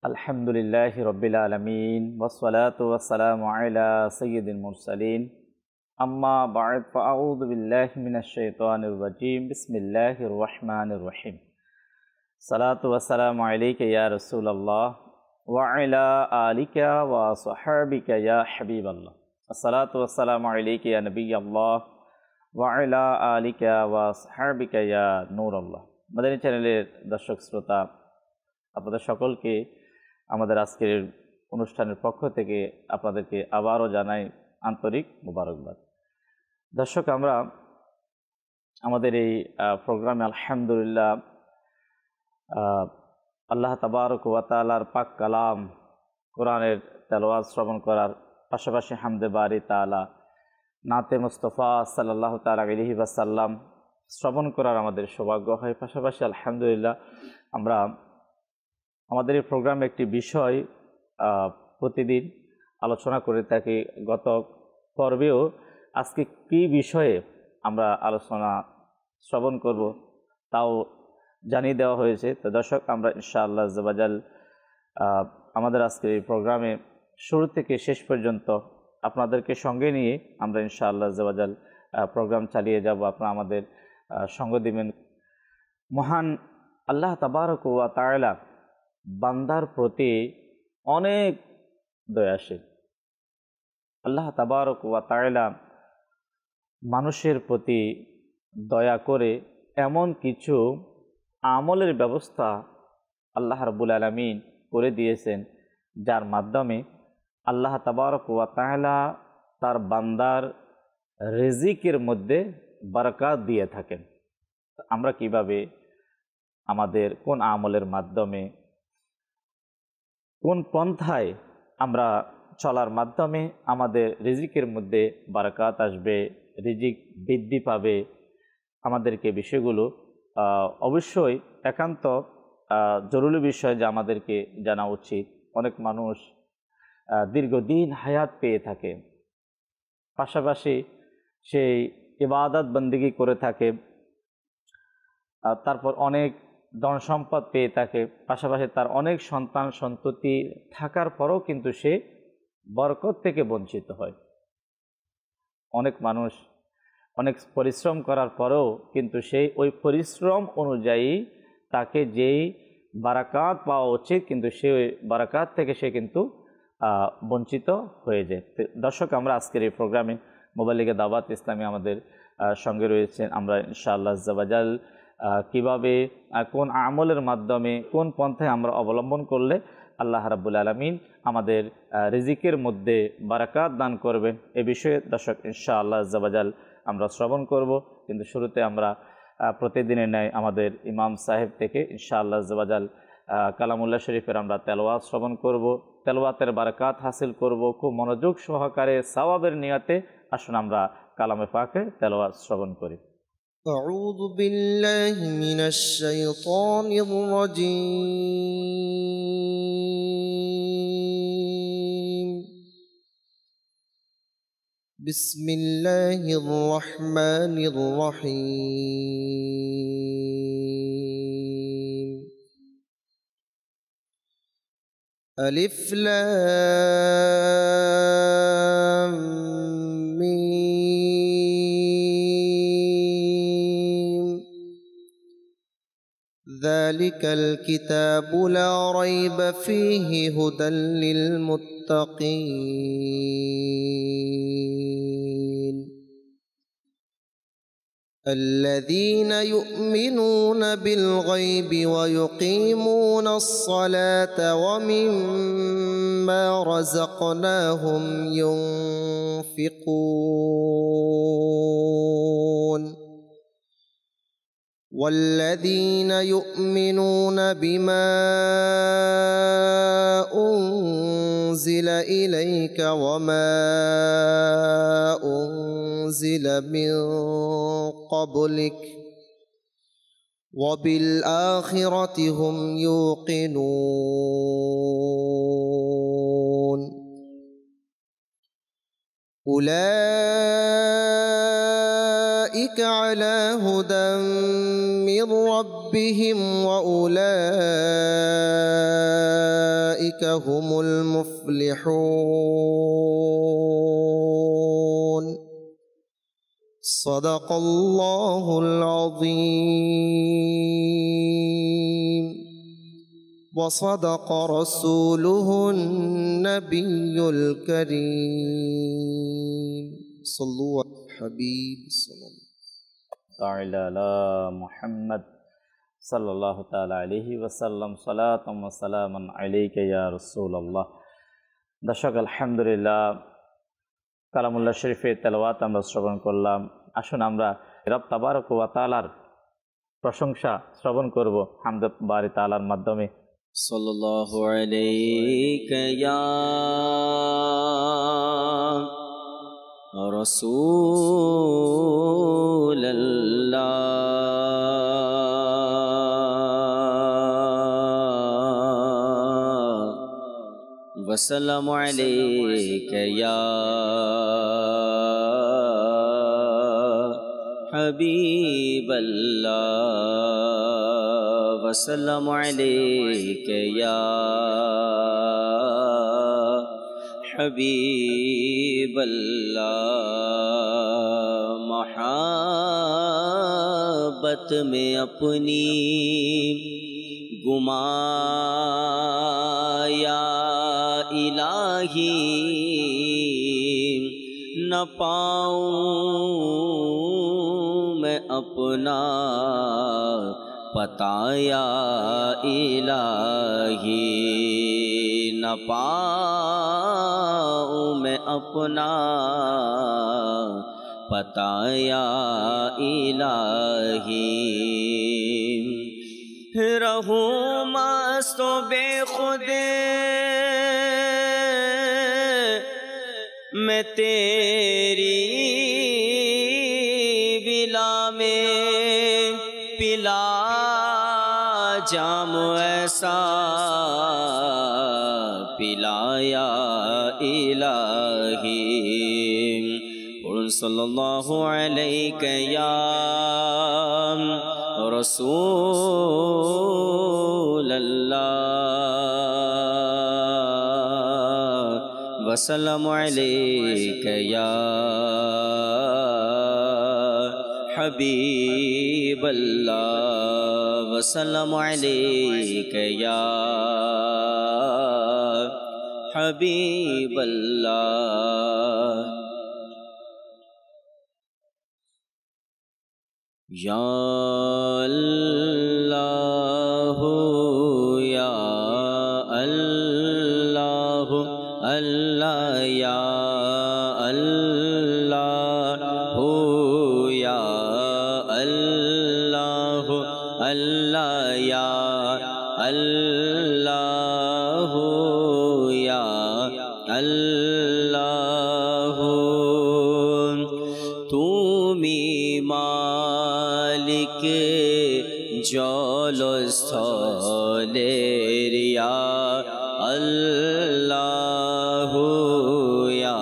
আলহামদুলিল্লাহি রাব্বিল আলামিন ওয়াসসালাতু ওয়াসসালামু আলা সাইয়্যিদিল মুরসালিন আম্মা বা'দ ফাআউযু বিল্লাহি মিনাশ শাইতানির রাজীম বিসমিল্লাহির রহমানির রহিম সালাতু ওয়াসসালামু আলাইকা ইয়া রাসূলুল্লাহ ওয়া আলা আলিকা ওয়া সাহবিকা ইয়া হাবিবাল্লাহ আসসালাতু ওয়াসসালামু আলাইকা ইয়া নবিয়াল্লাহ ওয়া আলা আলিকা ওয়া সাহবিকা ইয়া নূরাল্লাহ। মাদানী চ্যানেলের দর্শক শ্রোতা, আপনাদের সকলকে আমাদের আজকের অনুষ্ঠানের পক্ষ থেকে আপনাদেরকে আবারও জানাই আন্তরিক মোবারকবাদ। দর্শক, আমরা আমাদের এই প্রোগ্রামে আলহামদুলিল্লাহ আল্লাহ তাবারক ওয়া তাআলার পাক কালাম কোরআনের তেলাওয়াত শ্রবণ করার পাশাপাশি হামদে বারি তাআলা নাতে মুস্তাফা সাল্লাল্লাহু তাআলা আলাইহি ওয়াসাল্লাম শ্রবণ করার আমাদের সৌভাগ্য হয়। পাশাপাশি আলহামদুলিল্লাহ আমরা আমাদের এই প্রোগ্রামে একটি বিষয় প্রতিদিন আলোচনা করে থাকি। গত পর্বেও আজকে কী বিষয়ে আমরা আলোচনা শ্রবণ করব তাও জানিয়ে দেওয়া হয়েছে। তো দর্শক, আমরা ইনশাআল্লাহ আযজাওয়াজাল আমাদের আজকের এই প্রোগ্রামে শুরু থেকে শেষ পর্যন্ত আপনাদেরকে সঙ্গে নিয়ে আমরা ইনশাআল্লাহ আযজাওয়াজাল প্রোগ্রাম চালিয়ে যাব। আপনারা আমাদের সঙ্গ দিবেন। মহান আল্লাহ তাবারক ওয়া তাআলা বান্দার প্রতি অনেক দয়াশীল। আল্লাহ তাবারক ওয়া তাআলা মানুষের প্রতি দয়া করে এমন কিছু আমলের ব্যবস্থা আল্লাহ রাব্বুল আলামিন করে দিয়েছেন, যার মাধ্যমে আল্লাহ তাবারক ওয়া তাআলা তার বান্দার রিজিকের মধ্যে বারাকাত দিয়ে থাকেন। আমরা কিভাবে আমাদের কোন আমলের মাধ্যমে কোন পন্থায় আমরা চলার মাধ্যমে আমাদের রিজিকের মধ্যে বারাকাত আসবে, রিজিক বৃদ্ধি পাবে, আমাদেরকে বিষয়গুলো অবশ্যই একান্ত জরুরি বিষয় যে আমাদেরকে জানা উচিত। অনেক মানুষ দীর্ঘদিন হায়াত পেয়ে থাকে, পাশাপাশি সেই ইবাদত বন্দেগী করে থাকে, তারপর অনেক ধন সম্পদ পেয়ে থাকে, পাশাপাশি তার অনেক সন্তান সন্ততি থাকার পরেও কিন্তু সে বরকত থেকে বঞ্চিত হয়। অনেক মানুষ অনেক পরিশ্রম করার পরেও কিন্তু সেই ওই পরিশ্রম অনুযায়ী তাকে যেই বারাকাত পাওয়া উচিত কিন্তু সে ওই বারাকাত থেকে সে কিন্তু বঞ্চিত হয়ে যায়। দর্শক, আমরা আজকের এই প্রোগ্রামে মোবাইলিগে দাওয়াত ইসলামী আমাদের সঙ্গে রয়েছেন। আমরা ইনশাআল্লাহ আযজাওয়াজাল কিভাবে কোন আমলের মাধ্যমে কোন পন্থায় আমরা অবলম্বন করলে আল্লাহ রাব্বুল আলামিন আমাদের রিজিকের মধ্যে বারাকাত দান করবেন, এ বিষয়ে দর্শক ইনশাআল্লাহ আযজাওয়াজাল আমরা শ্রবণ করব। কিন্তু শুরুতে আমরা প্রতিদিনের ন্যায় আমাদের ইমাম সাহেব থেকে ইনশাআল্লাহ আযজাওয়াজাল কালামুল্লাহ শরীফের আমরা তেলাওয়াত শ্রবণ করব, তেলাওয়াতের বারাকাত হাসিল করব খুব মনোযোগ সহকারে সওয়াবের নিয়তে। আসুন আমরা কালামে পাকে তেলাওয়াত শ্রবণ করি। أعوذ بالله من الشيطان الرجيم. بسم الله الرحمن الرحيم. ألف لام ميم. ذلك الكتاب لا ريب فيه هدى للمتقين الذين يؤمنون بالغيب ويقيمون الصلاة ومما رزقناهم ينفقون والذين يؤمنون بما أنزل إليك وما أنزل من قبلك وبالآخرة هم يوقنون أولئك على هدى من ربهم وأولئك أولئك هم المفلحون صدق الله العظيم وصدق رسوله النبي الكريم صلوا على الحبيب صلى الله تعالى على محمد صلى الله تعالى عليه وسلم صلاة وسلاما عليك يا رسول الله দর্শক আলহামদুলিল্লাহ কালামুল্লাহ শরীফের তেলাওয়াত আমরা শ্রবণ করলাম। আসুন আমরা রব তাবারক ওয়া তাআলার প্রশংসা শ্রবণ করব হামদ বারি তাআলার মাধ্যমে। সাল্লাল্লাহু আলাইকা ইয়া রাসূলুল্লাহ ওয়া সালামু আলাইকা ইয়া হাবিবাল্লাহ वसल्लम अलैका या हबीबल्लाह। मोहब्बत में अपनी गुमाया इलाही न पाऊं मैं अपना पताया इलाही न पाऊं मैं अपना पताया इलाही। रहूं मस्त बेखुदे मैं तेरी विला में पिला जाम ऐसा पिलाया इलाही। सल्लल्लाहु अलैका या रसूलल्लाह वसल्लम अलैका या हबीबल्लाह वसल्लम अलैका या हबीबल्लाह। या अल्लाह या अल्लाह अल्लाह या अल्लाह या अल्लाह अल्लाह या अल्लाह या अल्लाह। तुमी मालिक जलस्थलेर या अल्लाह या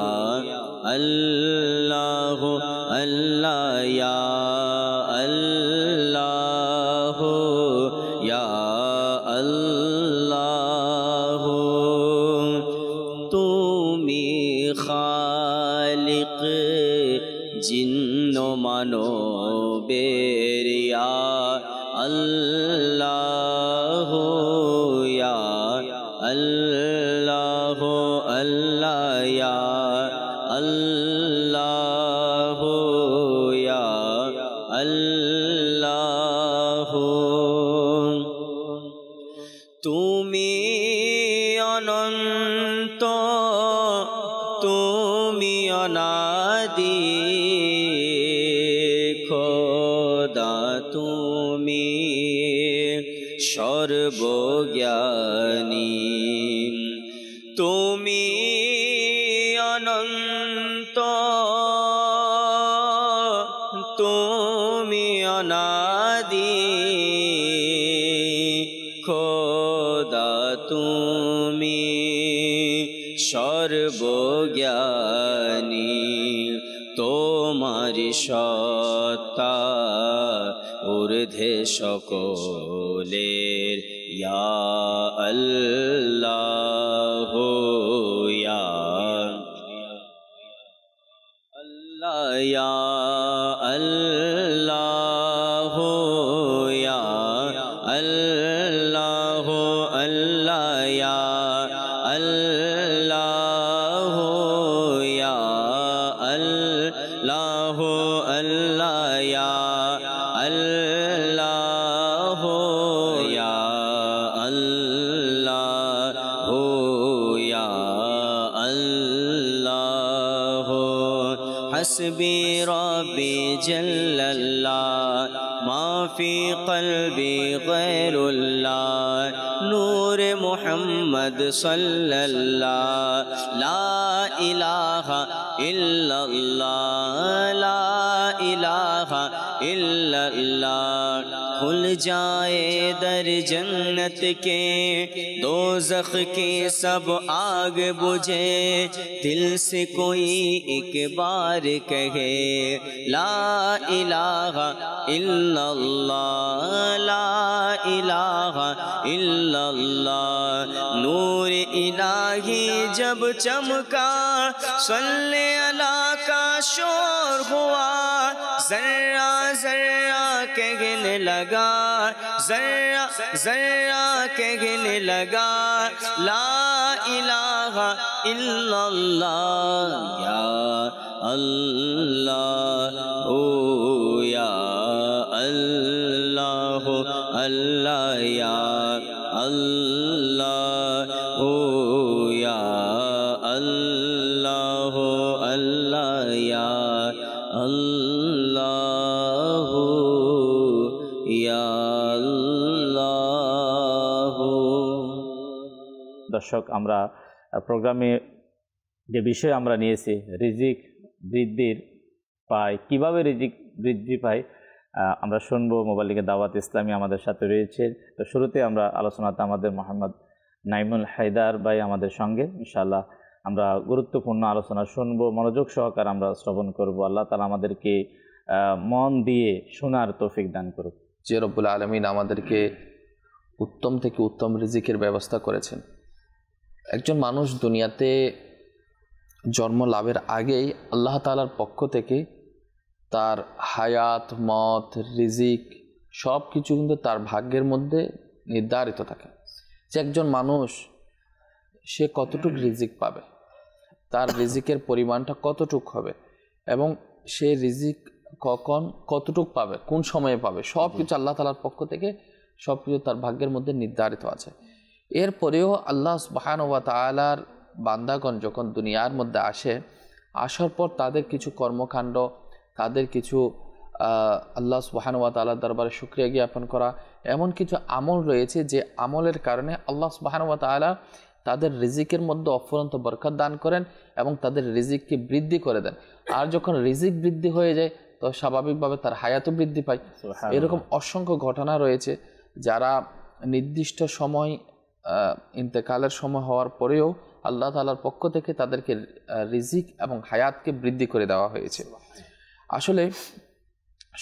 अल्लाह अल्लाह या अल्लाह या अल्लाह। तुमी खालिक जिन्नो मानो बेरिया अल्लाह या अल्लाह अल्लाह या अल्लाह या अल्लाह। तुमी अनंत तुमी अनादि तुमी सर्वज्ञानी तुमी अनंत तुमी अनादि खोदा तुमी सर्वज्ञानी তোমারি সত্তা ঊর্ধ্বে সকলের ইয়া আল্লাহ या अल्लाह या अल्लाह अल्लाह या अल्लाह या अल्लाह अल्लाह या अल्लाह या अल्लाह या अल्लाह हस्बी रब्बी जल्लल्लाह माफ़ी क़ल्बी ग़ैरुल्लाह नूर मुहम्मद सल्लल्लाह ला इलाहा इल्लल्लाह ला इलाहा इल्लल्लाह खुल जाए दर जन्नत के दोज़ख की सब आग बुझे दिल से कोई एक बार कहे ला इलाहा इल्लल्लाह ला इलाहा इल्लल्लाह नूर इलाही जब चमका सल्ले अला का शोर हुआ जर्रा जर्रा कहने लगा जर्रा जर्रा कहने लगा ला इलाहा इल्लल्लाह या अल्लाह ओ या अल्लाह अल्लाह या अल्लाह ओ या अल्लाह अल्लाह या अल्लाह या अल्लाह। দর্শক, আমরা প্রোগ্রামে যে বিষয় আমরা নিয়েছি রিজিক বৃদ্ধির পায়, কিভাবে রিজিক বৃদ্ধি পায় আমরা শুনবো। মোবাইল লিগে দাওয়াত ইসলামী আমাদের সাথে রয়েছে। তো শুরুতে আমরা আলোচনাতে আমাদের মোহাম্মদ নাইমুল হায়দার ভাই আমাদের সঙ্গে, ইনশাআল্লাহ আমরা গুরুত্বপূর্ণ আলোচনা শুনবো, মনোযোগ সহকারে আমরা শ্রবণ করব। আল্লাহ তাআলা আমাদেরকে মন দিয়ে শোনার তৌফিক দান করুক। যে রব্বুল আলামিন আমাদেরকে উত্তম থেকে উত্তম রিজিকের ব্যবস্থা করেছেন। একজন মানুষ দুনিয়াতে জন্ম লাভের আগেই আল্লাহ তাআলার পক্ষ থেকে তার হায়াত, মত, রিজিক সব কিছু কিন্তু তার ভাগ্যের মধ্যে নির্ধারিত থাকে। যে একজন মানুষ সে কতটুকু রিজিক পাবে, তার রিজিকের পরিমাণটা কতটুকু হবে এবং সে রিজিক কখন কতটুকু পাবে, কোন সময়ে পাবে, সব কিছু আল্লাহ তাআলার পক্ষ থেকে সব কিছু তার ভাগ্যের মধ্যে নির্ধারিত আছে। এরপরেও আল্লাহ সুবহানাহু ওয়া তাআলার বান্দাগণ যখন দুনিয়ার মধ্যে আসার পর তাদের কিছু কর্মকাণ্ড, তাদের কিছু আল্লাহ সুবহানাহু ওয়া তাআলার দরবারে শুকরিয়া জ্ঞাপন করা, এমন কিছু আমল রয়েছে যে আমলের কারণে আল্লাহ সুবহানাহু ওয়া তাআলা তাদের রিজিকের মধ্যে অফুরন্ত বরকত দান করেন এবং তাদের রিজিককে বৃদ্ধি করে দেন। আর যখন রিজিক বৃদ্ধি হয়ে যায় তো স্বাভাবিকভাবে তার হায়াতও বৃদ্ধি পায়। এরকম অসংখ্য ঘটনা রয়েছে যারা নির্দিষ্ট সময় ইন্তেকালের সময় হওয়ার পরেও আল্লাহ তাআলার পক্ষ থেকে তাদেরকে রিজিক এবং হায়াতকে বৃদ্ধি করে দেওয়া হয়েছে। আসলে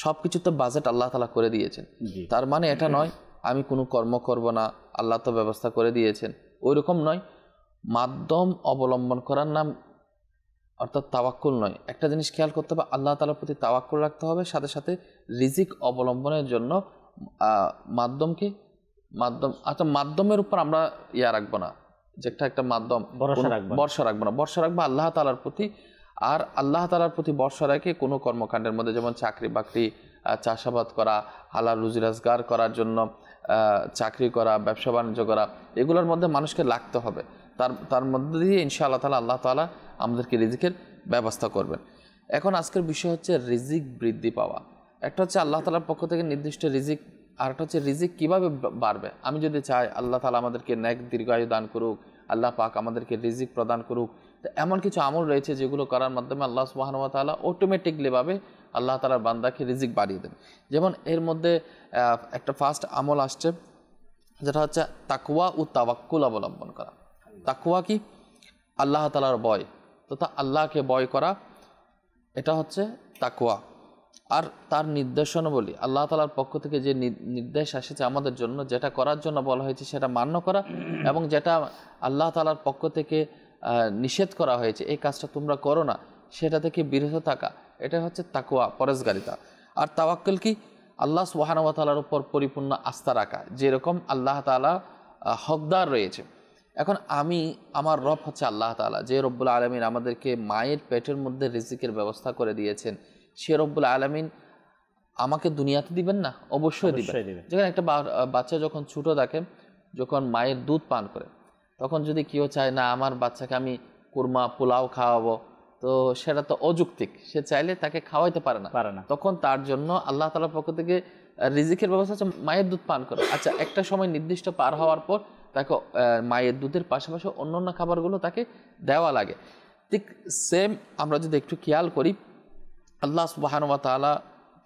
সব কিছু তো বাজেট আল্লাহ তাআলা করে দিয়েছেন, তার মানে এটা নয় আমি কোনো কর্ম করব না, আল্লাহ তো ব্যবস্থা করে দিয়েছেন, ওই রকম নয়। মাধ্যম অবলম্বন করার নাম অর্থাৎ তাওয়াক্কুল নয়। একটা জিনিস খেয়াল করতে হবে, আল্লাহ তাআলার প্রতি তাওয়াক্কুল রাখতে হবে, সাথে সাথে রিজিক অবলম্বনের জন্য মাধ্যমের উপর আমরা রাখবো না, যে একটা মাধ্যম ভরসা রাখবো না, ভরসা রাখবো আল্লাহ তাআলার প্রতি। আর আল্লাহ তাআলার প্রতি ভরসা রেখে কোনো কর্মকাণ্ডের মধ্যে, যেমন চাকরি বাকরি, চাষাবাদ করা, হালাল রুজি রোজগার করার জন্য চাকরি করা, ব্যবসা বাণিজ্য করা, এগুলোর মধ্যে মানুষকে লাগতে হবে। তার মধ্যে দিয়ে ইনশাআল্লাহ তাআলা আল্লাহ তাআলা আমাদেরকে রিজিকের ব্যবস্থা করবেন। এখন আজকের বিষয় হচ্ছে রিজিক বৃদ্ধি পাওয়া। একটা হচ্ছে আল্লাহ তাআলার পক্ষ থেকে নির্দিষ্ট রিজিক, আর একটা হচ্ছে রিজিক কীভাবে বাড়বে। আমি যদি চাই আল্লাহ তাআলা আমাদেরকে নেক দীর্ঘায়ু দান করুক, আল্লাহ পাক আমাদেরকে রিজিক প্রদান করুক, তো এমন কিছু আমল রয়েছে যেগুলো করার মাধ্যমে আল্লাহ সুবহানাহু ওয়া তাআলা অটোমেটিকলিভাবে আল্লাহ তাআলার বান্দাকে রিজিক বাড়িয়ে দেন। যেমন এর মধ্যে একটা ফার্স্ট আমল আসছে, যেটা হচ্ছে তাকওয়া ও তাওয়াক্কুল অবলম্বন করা। তাকওয়া কি? আল্লাহ তাআলার ভয় তথা আল্লাহকে ভয় করা, এটা হচ্ছে তাকওয়া। আর তার নির্দেশনাবলী, আল্লাহ তাআলার পক্ষ থেকে যে নির্দেশ এসেছে আমাদের জন্য, যেটা করার জন্য বলা হয়েছে সেটা মান্য করা, এবং যেটা আল্লাহ তাআলার পক্ষ থেকে নিষেধ করা হয়েছে এই কাজটা তোমরা করো না, সেটা থেকে বিরত থাকা, এটা হচ্ছে তাকওয়া, পরেজগারিতা। আর তাওয়াক্কুল কি? আল্লাহ সুবহানাহু ওয়া তাআলার উপর পরিপূর্ণ আস্থা রাখা, যেরকম আল্লাহ তাআলা হকদার রয়েছে। এখন আমার রব হচ্ছে আল্লাহ তাআলা, যে রব্বুল আলামিন আমাদেরকে মায়ের পেটের মধ্যে রিজিকের ব্যবস্থা করে দিয়েছেন, সে রব্বুল আলামিন আমাকে দুনিয়াতে দিবেন না? অবশ্যই দিবেন। যেখানে একটা বাচ্চা যখন ছোটো থাকে, যখন মায়ের দুধ পান করে, তখন যদি কেউ চায় না আমার বাচ্চাকে আমি কুরমা পোলাও খাওয়াবো, তো সেটা তো অযৌক্তিক, সে চাইলে তাকে খাওয়াইতে পারে না। তখন তার জন্য আল্লাহ তাআলার পক্ষ থেকে রিজিকের ব্যবস্থা হচ্ছে মায়ের দুধ পান করে। আচ্ছা, একটা সময় নির্দিষ্ট পার হওয়ার পর তাকে মায়ের দুধের পাশাপাশি অন্য খাবারগুলো তাকে দেওয়া লাগে। ঠিক সেম আমরা যদি একটু খেয়াল করি, আল্লাহ সুবহানাহু ওয়া তাআলা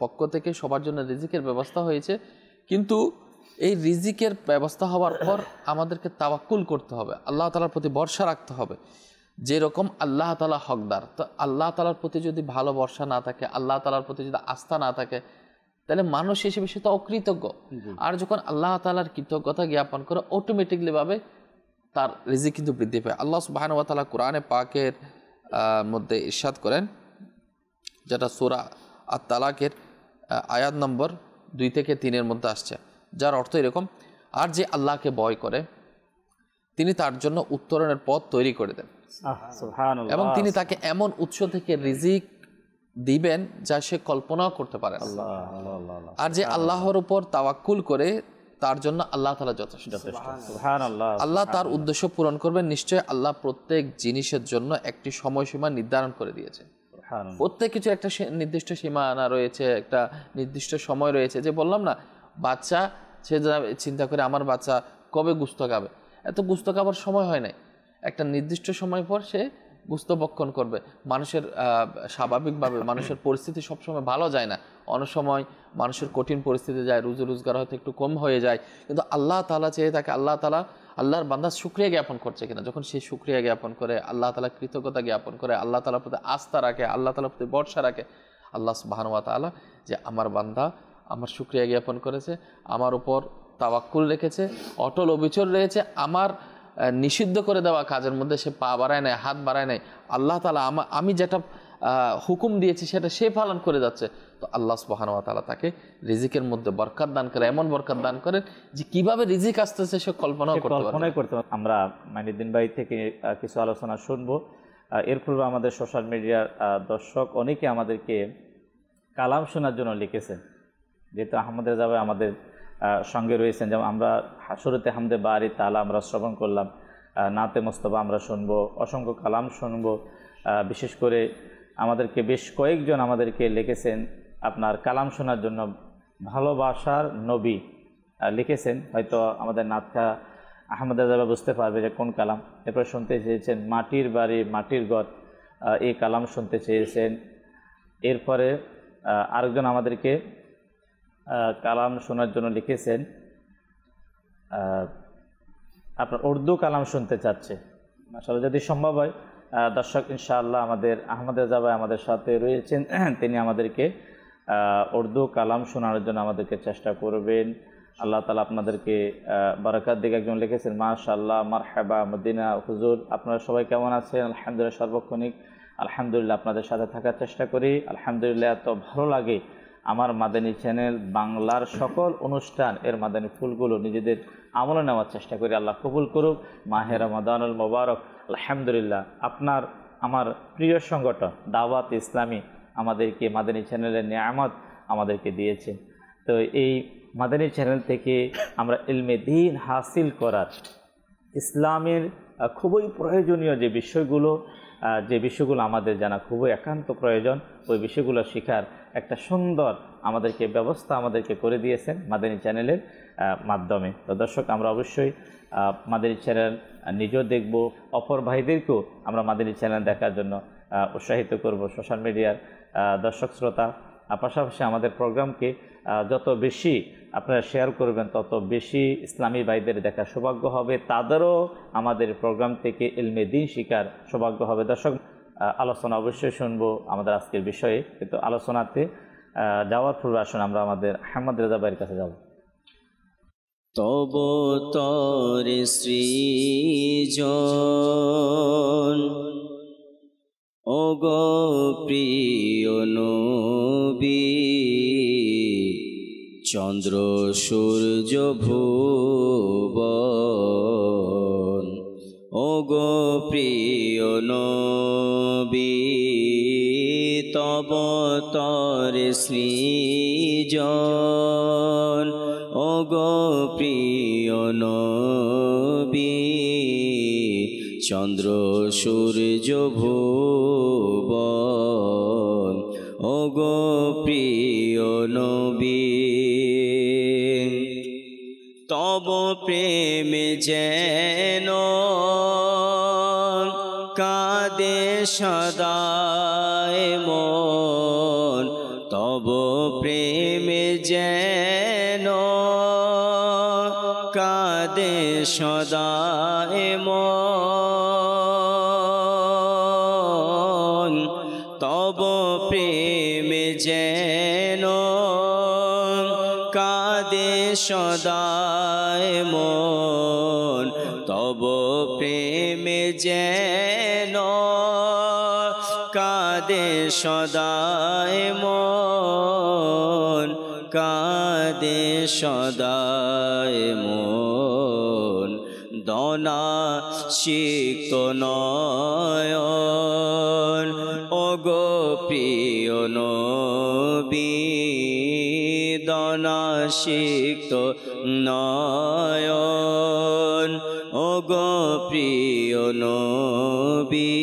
পক্ষ থেকে সবার জন্য রিজিকের ব্যবস্থা হয়েছে, কিন্তু এই রিজিকের ব্যবস্থা হওয়ার পর আমাদেরকে তাওয়াক্কুল করতে হবে, আল্লাহ তাআলার প্রতি ভরসা রাখতে হবে। যেরকম আল্লাহ তাআলা হকদার, তো আল্লাহ তাআলার প্রতি যদি ভালো ভরসা না থাকে, আল্লাহ তাআলার প্রতি যদি আস্থা না থাকে, তাহলে মানুষ হিসেবে সে তো অকৃতজ্ঞ। আর যখন আল্লাহ তাআলার কৃতজ্ঞতা জ্ঞাপন করে, অটোমেটিকলি ভাবে তার রিজিক কিন্তু বৃদ্ধি পায়। আল্লাহ সুবহানাহু ওয়া তাআলা কোরআনে পাকের মধ্যে ইরশাদ করেন, যেটা সূরা আত-তালাকের আয়াত নম্বর 2 থেকে 3 মধ্যে আসছে, যার অর্থ এরকম: আর যে আল্লাহকে ভয় করে তিনি তার জন্য উত্তরণের পথ তৈরি করে দেন, এবং তিনি তাকে এমন উৎস থেকে রিজিক দিবেন যা সে কল্পনাও করতে পারে না। আর যে আল্লাহর উপর তাওয়াক্কুল করে তার জন্য আল্লাহ তাআলা যথেষ্ট। আল্লাহ তার উদ্দেশ্য পূরণ করবেন। নিশ্চয় আল্লাহ প্রত্যেক জিনিসের জন্য একটি সময়সীমা নির্ধারণ করে দিয়েছে। প্রত্যেক কিছু একটা নির্দিষ্ট সীমানা রয়েছে, একটা নির্দিষ্ট সময় রয়েছে। যে বললাম না, বাচ্চা সে চিন্তা করে আমার বাচ্চা কবে গোশত খাবে, এত গোশত খাবার সময় হয় নাই, একটা নির্দিষ্ট সময় পর সে গোশত ভক্ষণ করবে। মানুষের স্বাভাবিকভাবে মানুষের পরিস্থিতি সবসময় ভালো যায় না, অনেক সময় মানুষের কঠিন পরিস্থিতি যায়, রুজি রোজগার হয়তো একটু কম হয়ে যায়, কিন্তু আল্লাহ তাআলা চেয়ে থাকে আল্লাহর বান্দা শুকরিয়া জ্ঞাপন করছে কিনা। যখন সে শুকরিয়া জ্ঞাপন করে, আল্লাহ তাআলা কৃতজ্ঞতা জ্ঞাপন করে, আল্লাহ তাআলার প্রতি আস্থা রাখে, আল্লাহ তাআলার প্রতি ভরসা রাখে, আল্লাহ সুবহানাহু ওয়া তাআলা যে আমার বান্দা আমার শুকরিয়া জ্ঞাপন করেছে, আমার উপর তাওয়াক্কুল রেখেছে, অটল অবিচল রয়েছে, আমার নিষিদ্ধ করে দেওয়া কাজের মধ্যে সে পা বাড়ায় নাই, হাত বাড়ায় নাই, আল্লাহ তাআলা আমি যেটা হুকুম দিয়েছি সেটা সে পালন করে যাচ্ছে, তো আল্লাহ সুবহানাহু ওয়া তাআলা তাকে রিজিকের মধ্যে বরকত দান করে, এমন বরকত দান করেন যে কিভাবে রিজিক আসতেছে সে কল্পনাও করতে পারে। আমরা মাইনুদ্দিন ভাই থেকে কিছু আলোচনা শুনবো। এর পূর্বে আমাদের সোশ্যাল মিডিয়ার দর্শক অনেকে আমাদেরকে কালাম শোনার জন্য লিখেছেন, যেহেতু আহমদ রেজা ভাই আমাদের সঙ্গে রয়েছেন। যেমন আমরা শুরুতে হামদে বারি তাআলা আমরা শ্রবণ করলাম, নাতে মোস্তফা আমরা শুনবো, অসংখ্য কালাম শুনবো। বিশেষ করে আমাদেরকে বেশ কয়েকজন আমাদেরকে লিখেছেন আপনার কালাম শোনার জন্য, ভালোবাসার নবী লিখেছেন। হয়তো আমাদের নাতখা আহমদ রেজা ভাই বুঝতে পারবে যে কোন কালাম। এরপর শুনতে চেয়েছেন মাটির বাড়ি মাটির ঘর, এই কালাম শুনতে চেয়েছেন। এরপরে আরেকজন আমাদেরকে কালাম শোনার জন্য লিখেছেন, আপনার উর্দু কালাম শুনতে চাচ্ছে। আসলে যদি সম্ভব হয় দর্শক, ইনশাআল্লাহ আমাদের আহমদ রেজা ভাই আমাদের সাথে রয়েছেন, তিনি আমাদেরকে উর্দু কালাম শোনানোর জন্য আমাদেরকে চেষ্টা করবেন। আল্লাহ তাআলা আপনাদেরকে বারাকাত দিক। একজন লিখেছেন মাশাআল্লাহ, মারহাবা মদিনা হুজুর, আপনারা সবাই কেমন আছেন? আলহামদুলিল্লাহ, সার্বক্ষণিক আলহামদুলিল্লাহ আপনাদের সাথে থাকার চেষ্টা করি। আলহামদুলিল্লাহ, এত ভালো লাগে আমার মাদানী চ্যানেল বাংলার সকল অনুষ্ঠান, এর মাদানী ফুলগুলো নিজেদের আমলে নেওয়ার চেষ্টা করি। আল্লাহ কবুল করুক। মাহে রমাদানুল মোবারক। আলহামদুলিল্লাহ, আপনার আমার প্রিয় সংগঠন দাওয়াত ইসলামী আমাদেরকে মাদানী চ্যানেলের নিয়ামত আমাদেরকে দিয়েছে। তো এই মাদানী চ্যানেল থেকে আমরা ইলমে দ্বীন হাসিল করার, ইসলামের খুবই প্রয়োজনীয় যে বিষয়গুলো আমাদের জানা খুবই একান্ত প্রয়োজন, ওই বিষয়গুলো শেখার একটা সুন্দর আমাদেরকে ব্যবস্থা আমাদেরকে করে দিয়েছেন মাদানী চ্যানেলের মাধ্যমে। তো দর্শক, আমরা অবশ্যই মাদানী চ্যানেল নিজেও দেখব, অপর ভাইদেরকেও আমরা মাদানী চ্যানেল দেখার জন্য উৎসাহিত করব। সোশ্যাল মিডিয়ার দর্শক শ্রোতা, পাশাপাশি আমাদের প্রোগ্রামকে যত বেশি আপনারা শেয়ার করবেন, তত বেশি ইসলামী ভাইদের দেখার সৌভাগ্য হবে, তাদেরও আমাদের প্রোগ্রাম থেকে ইলমে দ্বীন শিকার সৌভাগ্য হবে। দর্শক, আলোচনা অবশ্যই শুনবো আমাদের আজকের বিষয়ে, কিন্তু আলোচনাতে যাওয়ার পূর্বে আসুন আমরা আমাদের আহমদ রেজা ভাইয়ের কাছে যাব। তব তরে সৃজন ওগো প্রিয় নবী, চন্দ্র সূর্য ভুবন। ওগো প্রিয় নবী, তব তরে সৃজন। ওগো প্রিয় নবী, চন্দ্র সূর্য ভুবন। ওগো প্রিয় নবী, তব প্রেমে যেন কাঁদে সদায় মন। তব প্রেমে যেন কাঁদে সদায় মন। তব প্রেমে যেন কাঁদে সদায় মন। তব প্রেমে যেন কাঁদে সদায় মন। কাঁদে সদায় মন। দনা সিক্ত নয়ন, ওগো প্রিয় নবী, দনা সিক্ত নয়ন। ওগো প্রিয় নবী,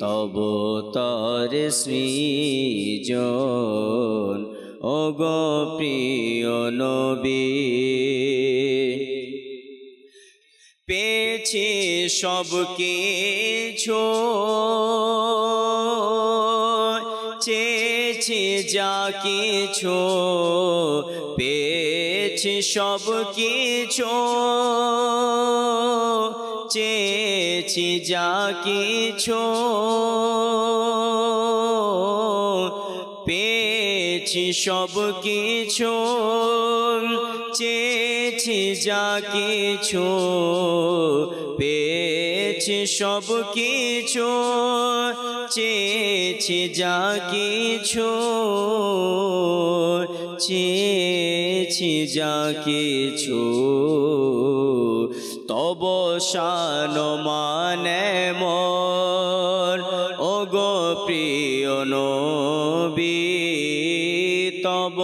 তব তরে সৃজন। ওগো প্রিয় নবী, পেয়েছি সব কিছু, চেয়েছি যা কিছু। পেয়েছি সব কিছু, চেয়েছি যা কিছু। পেয়েছি সব কিছু, চেয়েছি যা কিছু। পেয়েছি সব কিছু, চেয়েছি যা কিছু। চেয়েছি যা কিছু। তব শান মানে মন, ওগো প্রিয় নবী, তব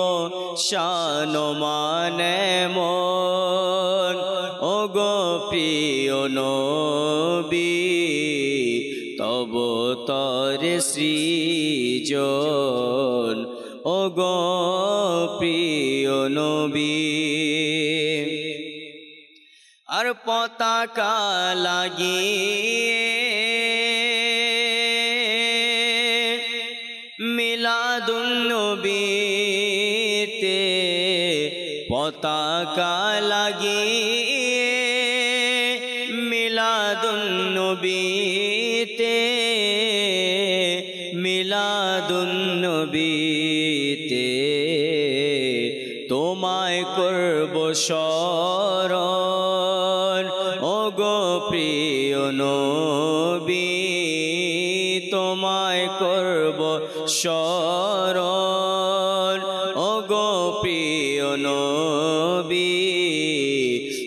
শান মানে মন। ওগো প্রিয় নবী, তব তরে সৃজন। ওগো প্রিয় নবী, আর পতাকা লাগিয়ে মিলাদুন্নবীতে, পতাকা লাগিয়ে মিলাদুন্নবীতে, মিলাদুন্নবীতে তোমায় করব স্মরণ। ওগো প্রিয় নবী, তোমায় করব স্মরণ। ওগো প্রিয় নবী,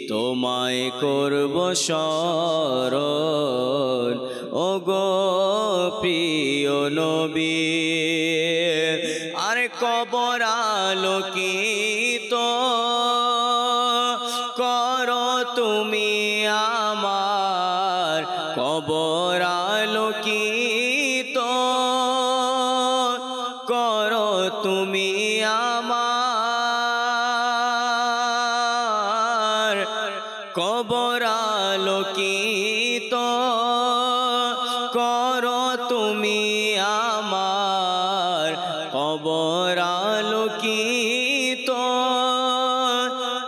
তোমায় করব স্মরণ। ওগো প্রিয় নবী, আর কবর আলোকিত করো তুমি আমার। কবর আলোকিত করো তুমি আমার। কবর আলোকিত করো তুমি আমার। কবর আলোকিত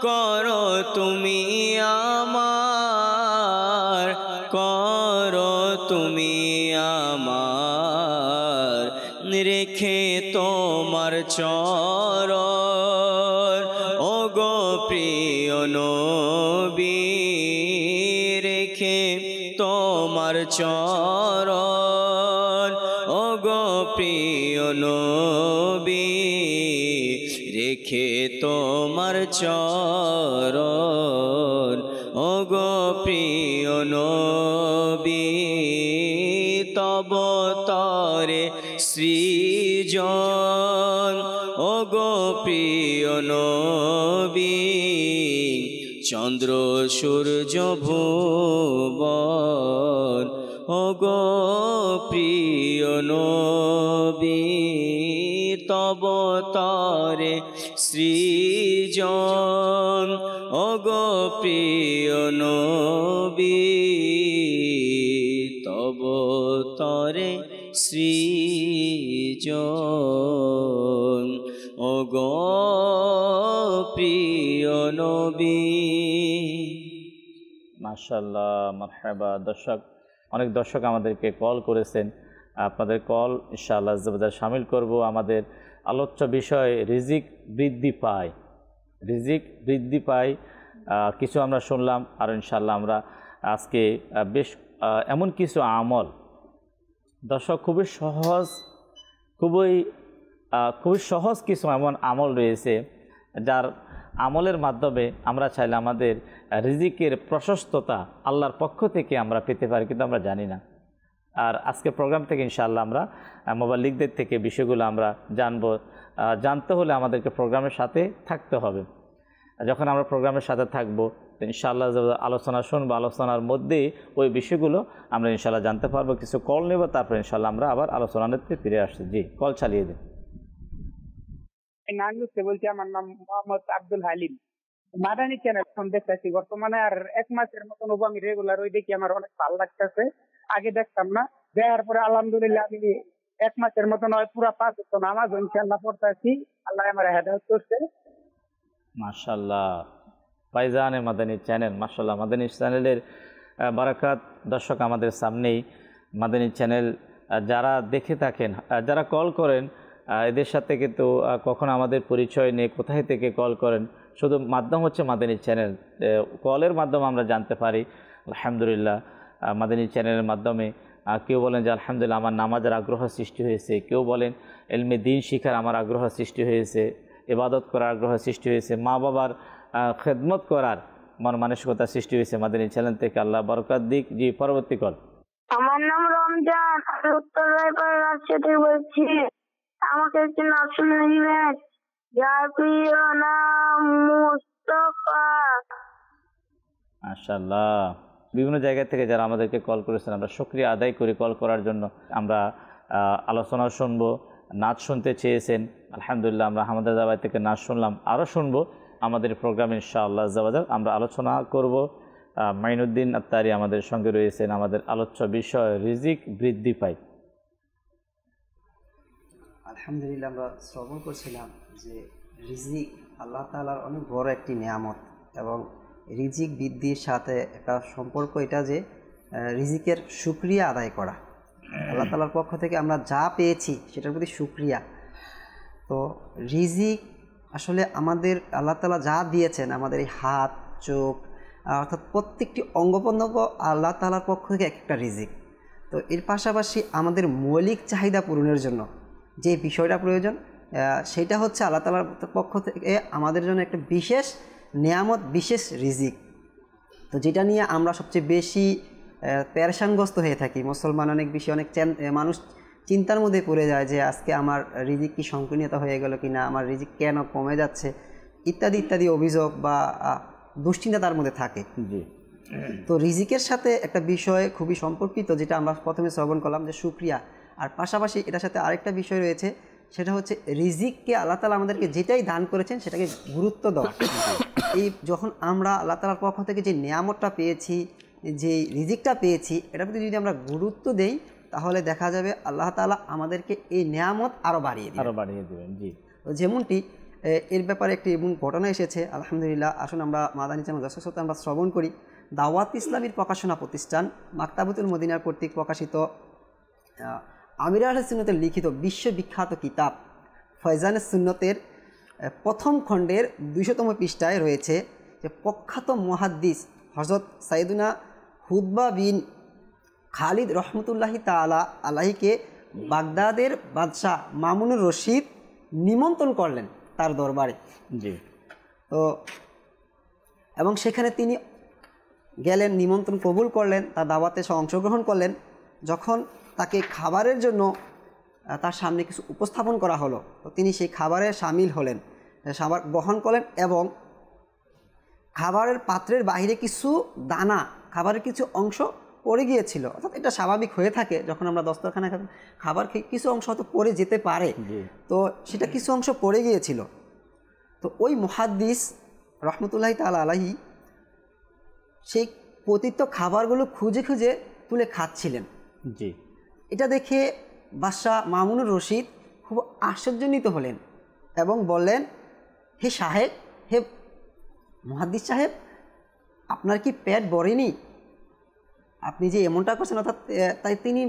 করো তুমি আমার। করো তুমি আমার। রেখে তোমার চরণ, ওগো প্রিয় নবী, রেখে তোমার চরণ ওগো প্রিয় নবী রেখে তোমার চরণ ওগো প্রিয় নবী তব তরে সৃজন ওগো প্রিয় নবী চন্দ্র সূর্য ভুবন ওগো প্রিয় নবী তব তরে সৃজন ওগো প্রিয় নবী তব তরে সৃজন ওগো প্রিয় নবী। মাশাআল্লাহ, মারহাবা। দর্শক, অনেক দর্শক আমাদেরকে কল করেছেন, আপনাদের কল ইনশাআল্লাহ শামিল করব। আমাদের আলোচ্য বিষয় রিজিক বৃদ্ধি পায়, রিজিক বৃদ্ধি পায় কিছু আমরা শুনলাম। আর ইনশাআল্লাহ আমরা আজকে বেশ এমন কিছু আমল, দর্শক খুবই সহজ কিছু এমন আমল রয়েছে যার আমলের মাধ্যমে আমরা চাইলে আমাদের রিজিকের প্রশস্ততা আল্লাহর পক্ষ থেকে আমরা পেতে পারি, কিন্তু আমরা জানি না। আর আজকে প্রোগ্রাম থেকে ইনশাআল্লাহ আমরা মোবাল্লিগদের থেকে বিষয়গুলো আমরা জানতে হলে আমাদেরকে প্রোগ্রামের সাথে থাকতে হবে। যখন আমরা প্রোগ্রামের সাথে থাকবো ইনশাআল্লাহ আলোচনা শুনবো, আলোচনার মধ্যে ওই বিষয়গুলো আমরা ইনশাআল্লাহ জানতে পারবো। কিছু কল নেব, তারপর ইনশাআল্লাহ আমরা আবার আলোচনাতে ফিরে আসছি। জি, কল চালিয়ে দিন। বলছি, আমার নাম মোহাম্মদ আব্দুল হালিম। মাদানী চ্যানেল এখন দেখতেছি বর্তমানে, আর 1 মাসের মতন আমি রেগুলার ওই দেখি, আমার অনেক ভালো লাগতেছে। আগে দেখতাম না, দেখার পরে আলহামদুলিল্লাহ আমি 1 মাসের মতন পুরো 5 ওয়াক্ত নামাজ ইনশাআল্লাহ পড়তেছি। আল্লাহ আমার হেদায়েত করছে। মাশাআল্লাহ, ফাইজানে মাদানী চ্যানেল, মাশাআল্লাহ মাদানী চ্যানেলের বারাকাত। দর্শক, আমাদের সামনেই মাদানী চ্যানেল যারা দেখে থাকেন, যারা কল করেন, এদের সাথে কিন্তু কখনো আমাদের পরিচয় নেই, কোথায় থেকে কল করেন, শুধু মাধ্যম হচ্ছে মাদানী চ্যানেল। কলের মাধ্যমে আমরা জানতে পারি আলহামদুলিল্লাহ মাদানী চ্যানেলের মাধ্যমে। কেউ বলেন যে আলহামদুলিল্লাহ আমার নামাজের আগ্রহ সৃষ্টি হয়েছে, কেউ বলেন এলমে দ্বীন শিখার আমার আগ্রহ সৃষ্টি হয়েছে, ইবাদত করার আগ্রহ সৃষ্টি হয়েছে, মা বাবার খেদমত করার মন মানসিকতা সৃষ্টি হয়েছে মাদানী চ্যানেল থেকে। আল্লাহ বরকত দিক। জি, পরবর্তী কল। আমার নাম রমজান, আমি উত্তর রায়পুর রাজশাহী বলছি। আমাকে একটু নাম শুনে দিবেন? যার প্রিয় নাম মুস্তাফা। মাশাআল্লাহ, বিভিন্ন জায়গা থেকে যারা আমাদেরকে কল করেছেন আমরা শুকরিয়া আদায় করি কল করার জন্য। আমরা আলোচনা শুনবো, নাচ শুনতে চেয়েছেন, আলহামদুলিল্লাহ আমরা হামাদাবাদ থেকে নাচ শুনলাম, আরও শুনবো আমাদের প্রোগ্রামে ইনশাআল্লাহ জাওয়াজাল। আমরা আলোচনা করব। মাইনুদ্দিন আত্তারি আমাদের সঙ্গে রয়েছেন। আমাদের আলোচ্য বিষয় রিজিক বৃদ্ধি পায়। আলহামদুলিল্লাহ, আমরা শ্রবণ করছিলাম যে রিজিক আল্লাহ তাআলার অনেক বড় একটি নিয়ামত, এবং রিজিক বৃদ্ধির সাথে একটা সম্পর্ক এটা যে রিজিকের শুকরিয়া আদায় করা। আল্লাহ তাআলার পক্ষ থেকে আমরা যা পেয়েছি সেটার প্রতি শুকরিয়া। তো রিজিক আসলে আমাদের আল্লাহ তাআলা যা দিয়েছেন, আমাদের এই হাত, চোখ, অর্থাৎ প্রত্যেকটি অঙ্গপ্রত্যঙ্গ আল্লাহ তাআলার পক্ষ থেকে একটা রিজিক। তো এর পাশাপাশি আমাদের মৌলিক চাহিদা পূরণের জন্য যে বিষয়টা প্রয়োজন, সেটা হচ্ছে আল্লাহ তাআলার পক্ষ থেকে আমাদের জন্য একটা বিশেষ নিয়ামত, বিশেষ রিজিক। তো যেটা নিয়ে আমরা সবচেয়ে বেশি পেরেশানগ্রস্ত হয়ে থাকি। মুসলমান অনেক বেশি মানুষ চিন্তার মধ্যে পড়ে যায় যে আজকে আমার রিজিক কি সংকীর্ণতা হয়ে গেল কিনা, আমার রিজিক কেন কমে যাচ্ছে, ইত্যাদি ইত্যাদি অভিযোগ বা দুশ্চিন্তা তার মধ্যে থাকে। তো রিজিকের সাথে একটা বিষয় খুবই সম্পর্কিত, যেটা আমরা প্রথমে শ্রবণ করলাম যে শুকরিয়া। আর পাশাপাশি এটার সাথে আরেকটা বিষয় রয়েছে, সেটা হচ্ছে রিজিককে আল্লাহ তাআলা আমাদেরকে যেটাই দান করেছেন সেটাকে গুরুত্ব দেওয়া। এই যখন আমরা আল্লাহ তাআলার পক্ষ থেকে যে নিয়ামতটা পেয়েছি, যে রিজিকটা পেয়েছি, এটার প্রতি যদি আমরা গুরুত্ব দেই, তাহলে দেখা যাবে আল্লাহ তাআলা আমাদেরকে এই নিয়ামত আরও বাড়িয়ে দেবেন। জি, যেমনটি এর ব্যাপারে একটি ঘটনা এসেছে আলহামদুলিল্লাহ। আসুন আমরা মাদানী চ্যানেল দর্শক শ্রোতা আমরা শ্রবণ করি। দাওয়াত ইসলামীর প্রকাশনা প্রতিষ্ঠান মাকতাবাতুল মদিনার কর্তৃক প্রকাশিত আমির আহলে সুন্নতের লিখিত বিশ্ববিখ্যাত কিতাব ফয়জানে সুন্নতের প্রথম খণ্ডের 200তম পৃষ্ঠায় রয়েছে যে প্রখ্যাত মুহাদ্দিস হযরত সাইয়্যিদুনা হুদবা বিন খালিদ রহমতুল্লাহি তাআলা আলাইহিকে বাগদাদের বাদশাহ মামুনুর রশিদ নিমন্ত্রণ করলেন তার দরবারে। জি। তো এবং সেখানে তিনি গেলেন, নিমন্ত্রণ কবুল করলেন, তার দাওয়াতে অংশগ্রহণ করলেন। যখন তাকে খাবারের জন্য তার সামনে কিছু উপস্থাপন করা হলো, তো তিনি সেই খাবারে সামিল হলেন, খাবার গ্রহণ করলেন এবং খাবারের পাত্রের বাইরে কিছু দানা, খাবারের কিছু অংশ পড়ে গিয়েছিল। অর্থাৎ এটা স্বাভাবিক হয়ে থাকে, যখন আমরা দস্তরখানায় খাবার খেয়ে কিছু অংশ হয়তো পড়ে যেতে পারে, তো সেটা কিছু অংশ পড়ে গিয়েছিল। তো ওই মুহাদ্দিস রহমতুল্লাহি তাআলা আলাইহি সেই পতিত খাবারগুলো খুঁজে খুঁজে তুলে খাচ্ছিলেন। জি। এটা দেখে বাদশাহ মামুনুর রশিদ খুব আশ্চর্যান্বিত হলেন এবং বললেন, হে সাহেব, হে মুহাদ্দিস সাহেব, আপনার কি পেট ভরেনি? আপনি যে এমনটা করছেন, অর্থাৎ তাই তিনি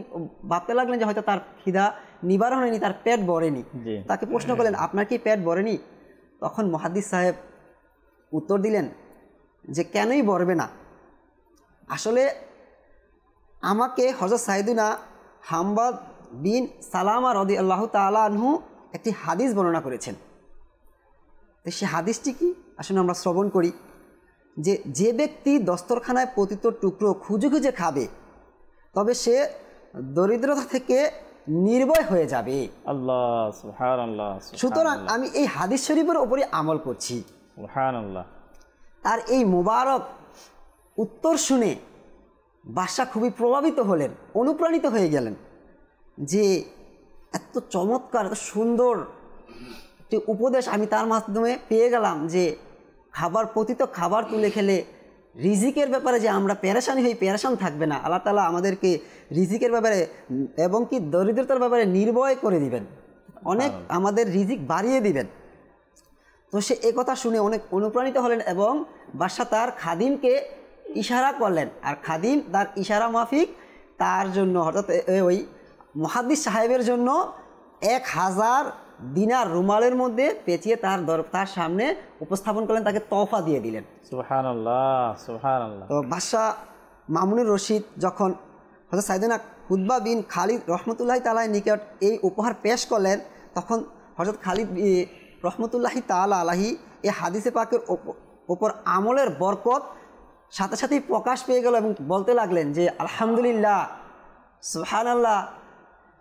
ভাবতে লাগলেন যে হয়তো তার খিদা নিবারণ হয়নি, তার পেট ভরেনি। তাকে প্রশ্ন করলেন, আপনার কি পেট ভরেনি? তখন মুহাদ্দিস সাহেব উত্তর দিলেন যে কেনই ভরবে না, আসলে আমাকে হযরত সাইয়্যিদুনা হামবাদ বিন সালামা রাদিয়াল্লাহু তাআলা আনহু একটি হাদিস বর্ণনা করেছেন। তো সেই হাদিসটি কি আসলে আমরা শ্রবণ করি, যে ব্যক্তি দস্তরখানায় পতিত টুকরো খুঁজে খুঁজে খাবে তবে সে দরিদ্রতা থেকে নির্ভয় হয়ে যাবে। আল্লাহ সুবহানাল্লাহ। সুতরাং আমি এই হাদিস শরীফের উপরে আমল করছি। সুবহানাল্লাহ। তার এই মোবারক উত্তর শুনে বাদশাহ খুবই প্রভাবিত হলেন, অনুপ্রাণিত হয়ে গেলেন যে এত চমৎকার, এত সুন্দর একটি উপদেশ আমি তার মাধ্যমে পেয়ে গেলাম যে পতিত খাবার তুলে খেলে রিজিকের ব্যাপারে যে আমরা পেরেশানি হই, পেরেশান থাকবে না। আল্লাহ তাআলা আমাদেরকে রিজিকের ব্যাপারে এবং কি দরিদ্রতার ব্যাপারে নির্ভয় করে দিবেন, অনেক আমাদের রিজিক বাড়িয়ে দিবেন। তো সে একথা শুনে অনেক অনুপ্রাণিত হলেন এবং বাদশাহ তার খাদিমকে ইশারা করলেন, আর খাদিম তার ইশারা মাফিক তার জন্য, অর্থাৎ ওই মুহাদ্দিস সাহেবের জন্য 1000 দিনার রুমালের মধ্যে পেঁচিয়ে তার সামনে উপস্থাপন করলেন, তাকে তোহফা দিয়ে দিলেন। সুবহানাল্লাহ, সুবহানাল্লাহ। তো বাদশাহ মামুনুর রশিদ যখন হযরত সাইয়্যিদুনা উতবা বিন খালিদ রহমতুল্লাহি তাআলার নিকট এই উপহার পেশ করলেন, তখন হযরত খালিদ রহমতুল্লাহি তাআলা আলাইহি এই হাদিসে পাকের ওপর আমলের বরকত সাথে সাথেই প্রকাশ পেয়ে গেল এবং বলতে লাগলেন যে আলহামদুলিল্লাহ, সুবহানাল্লাহ,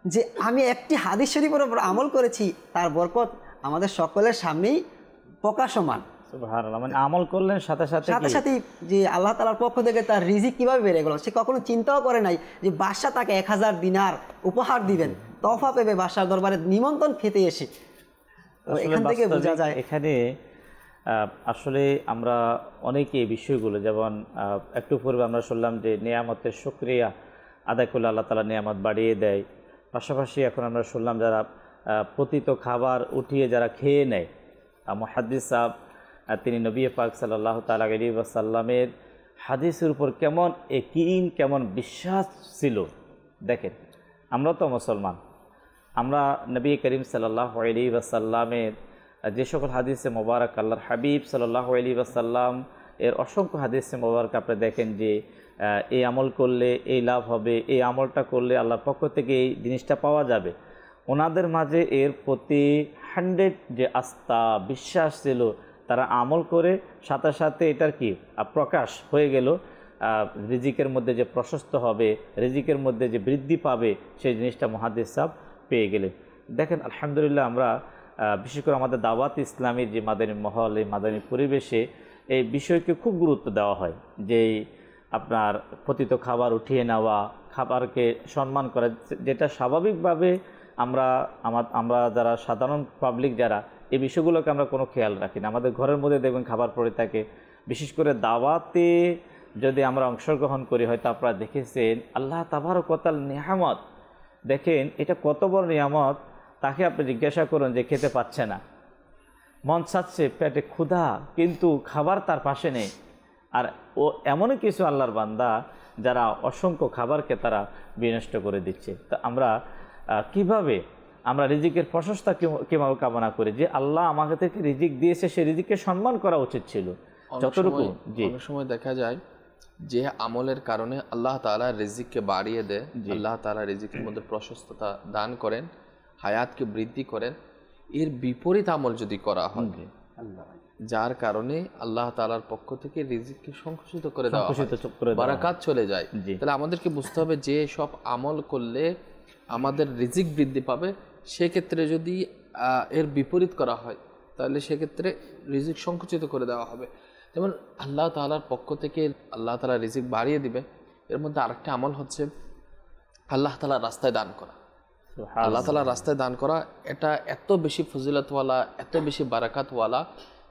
যে আমি একটি হাদিস শরীফের উপর আমল করেছি, তার বরকত আমাদের সকলের সামনেই প্রকাশমান। সুবহানাল্লাহ। মানে আমল করলেন সাথে সাথেই যে আল্লাহ তাআলার পক্ষ থেকে তার রিজিক কিভাবে বেড়ে গেল, সে কখনো চিন্তাও করে নাই যে বাদশাহ তাকে 1000 দিনার উপহার দিবেন, তোহফা পেবে বাদশার দরবারে নিমন্ত্রণ খেতে এসে। এখান থেকে বোঝা যায় এখানে আসলে আমরা অনেকে এই বিষয়গুলো, যেমন একটু পূর্বে আমরা শুনলাম যে নিয়ামতের শুকরিয়া আদায় করলে আল্লাহ তাআলা নিয়ামত বাড়িয়ে দেয়। পাশাপাশি এখন আমরা শুনলাম যারা পতিত খাবার উঠিয়ে যারা খেয়ে নেয়, মুহাদ্দিস সাহেব তিনি নবী পাক সাল্লাল্লাহু তাআলা আলাইহি ওয়াসাল্লামের হাদিসের উপর কেমন ইয়াকিন, কেমন বিশ্বাস ছিল। দেখেন, আমরা তো মুসলমান, আমরা নবী করিম সাল্লাল্লাহু আলাইহি ওয়াসাল্লামের যে সকল হাদিসে মোবারক, আল্লাহর হাবিব সাল্লাল্লাহু আলাইহি ওয়াসাল্লাম এর অসংখ্য হাদিসে মোবারক আপনি দেখেন যে এই আমল করলে এই লাভ হবে, এই আমলটা করলে আল্লাহর পক্ষ থেকে এই জিনিসটা পাওয়া যাবে। ওনাদের মাঝে এর প্রতি 100 যে আস্থা, বিশ্বাস ছিল, তারা আমল করে সাথে সাথে এটার কি প্রকাশ হয়ে গেল। রিজিকের মধ্যে যে প্রশস্ত হবে, রিজিকের মধ্যে যে বৃদ্ধি পাবে, সেই জিনিসটা মুহাদ্দিস সাহেব পেয়ে গেলেন। দেখেন আলহামদুলিল্লাহ, আমরা বিশেষ করে আমাদের দাওয়াত ইসলামীর যে মাদানী মহল, এই মাদানী পরিবেশে এই বিষয়কে খুব গুরুত্ব দেওয়া হয়, যে আপনার পতিত খাবার উঠিয়ে নেওয়া, খাবারকে সম্মান করা, যেটা স্বাভাবিকভাবে আমরা যারা সাধারণ পাবলিক যারা এই বিষয়গুলোকে আমরা কোনো খেয়াল রাখি না। আমাদের ঘরের মধ্যে দেখবেন খাবার পড়ে থাকে। বিশেষ করে দাওয়াতে যদি আমরা অংশগ্রহণ করি, হয়তো আপনারা দেখেছেন আল্লাহ তাবারক ওয়া তাআলার নিয়ামত, দেখেন এটা কত বড় নিয়ামত। তাকে আপনি জিজ্ঞাসা করুন যে খেতে পাচ্ছে না, মন চাচ্ছে, পেটে ক্ষুধা, কিন্তু খাবার তার পাশে নেই। আর ও এমনই কিছু আল্লাহর বান্দা যারা অসংখ্য খাবারকে তারা বিনষ্ট করে দিচ্ছে। তো আমরা কিভাবে আমরা রিজিকের প্রশস্তা কিভাবে কামনা করি, যে আল্লাহ আমাকে থেকে রিজিক দিয়েছে, সে রিজিককে সম্মান করা উচিত ছিল যতটুকু। জি, অনেক সময় দেখা যায় যে আমলের কারণে আল্লাহ তাআলা রিজিককে বাড়িয়ে দেয়, আল্লাহ তাআলা রিজিকের মধ্যে প্রশস্ততা দান করেন, হায়াতকে বৃদ্ধি করেন, এর বিপরীত আমল যদি করা হয় যার কারণে আল্লাহ তাআলার পক্ষ থেকে রিজিককে সংকুচিত করে দেওয়া হয়, বারাকাত চলে যায়, তাহলে আমাদেরকে বুঝতে হবে যে সব আমল করলে আমাদের রিজিক বৃদ্ধি পাবে, সেক্ষেত্রে যদি এর বিপরীত করা হয় তাহলে সেক্ষেত্রে রিজিক সংকুচিত করে দেওয়া হবে। যেমন আল্লাহ তাআলার পক্ষ থেকে আল্লাহ তাআলা রিজিক বাড়িয়ে দিবে, এর মধ্যে আরেকটা আমল হচ্ছে আল্লাহ তাআলার রাস্তায় দান করা। আল্লাহ তাআলার রাস্তায় দান করা এটা এত বেশি ফজিলতওয়ালা, এত বেশি বারাকাতওয়ালা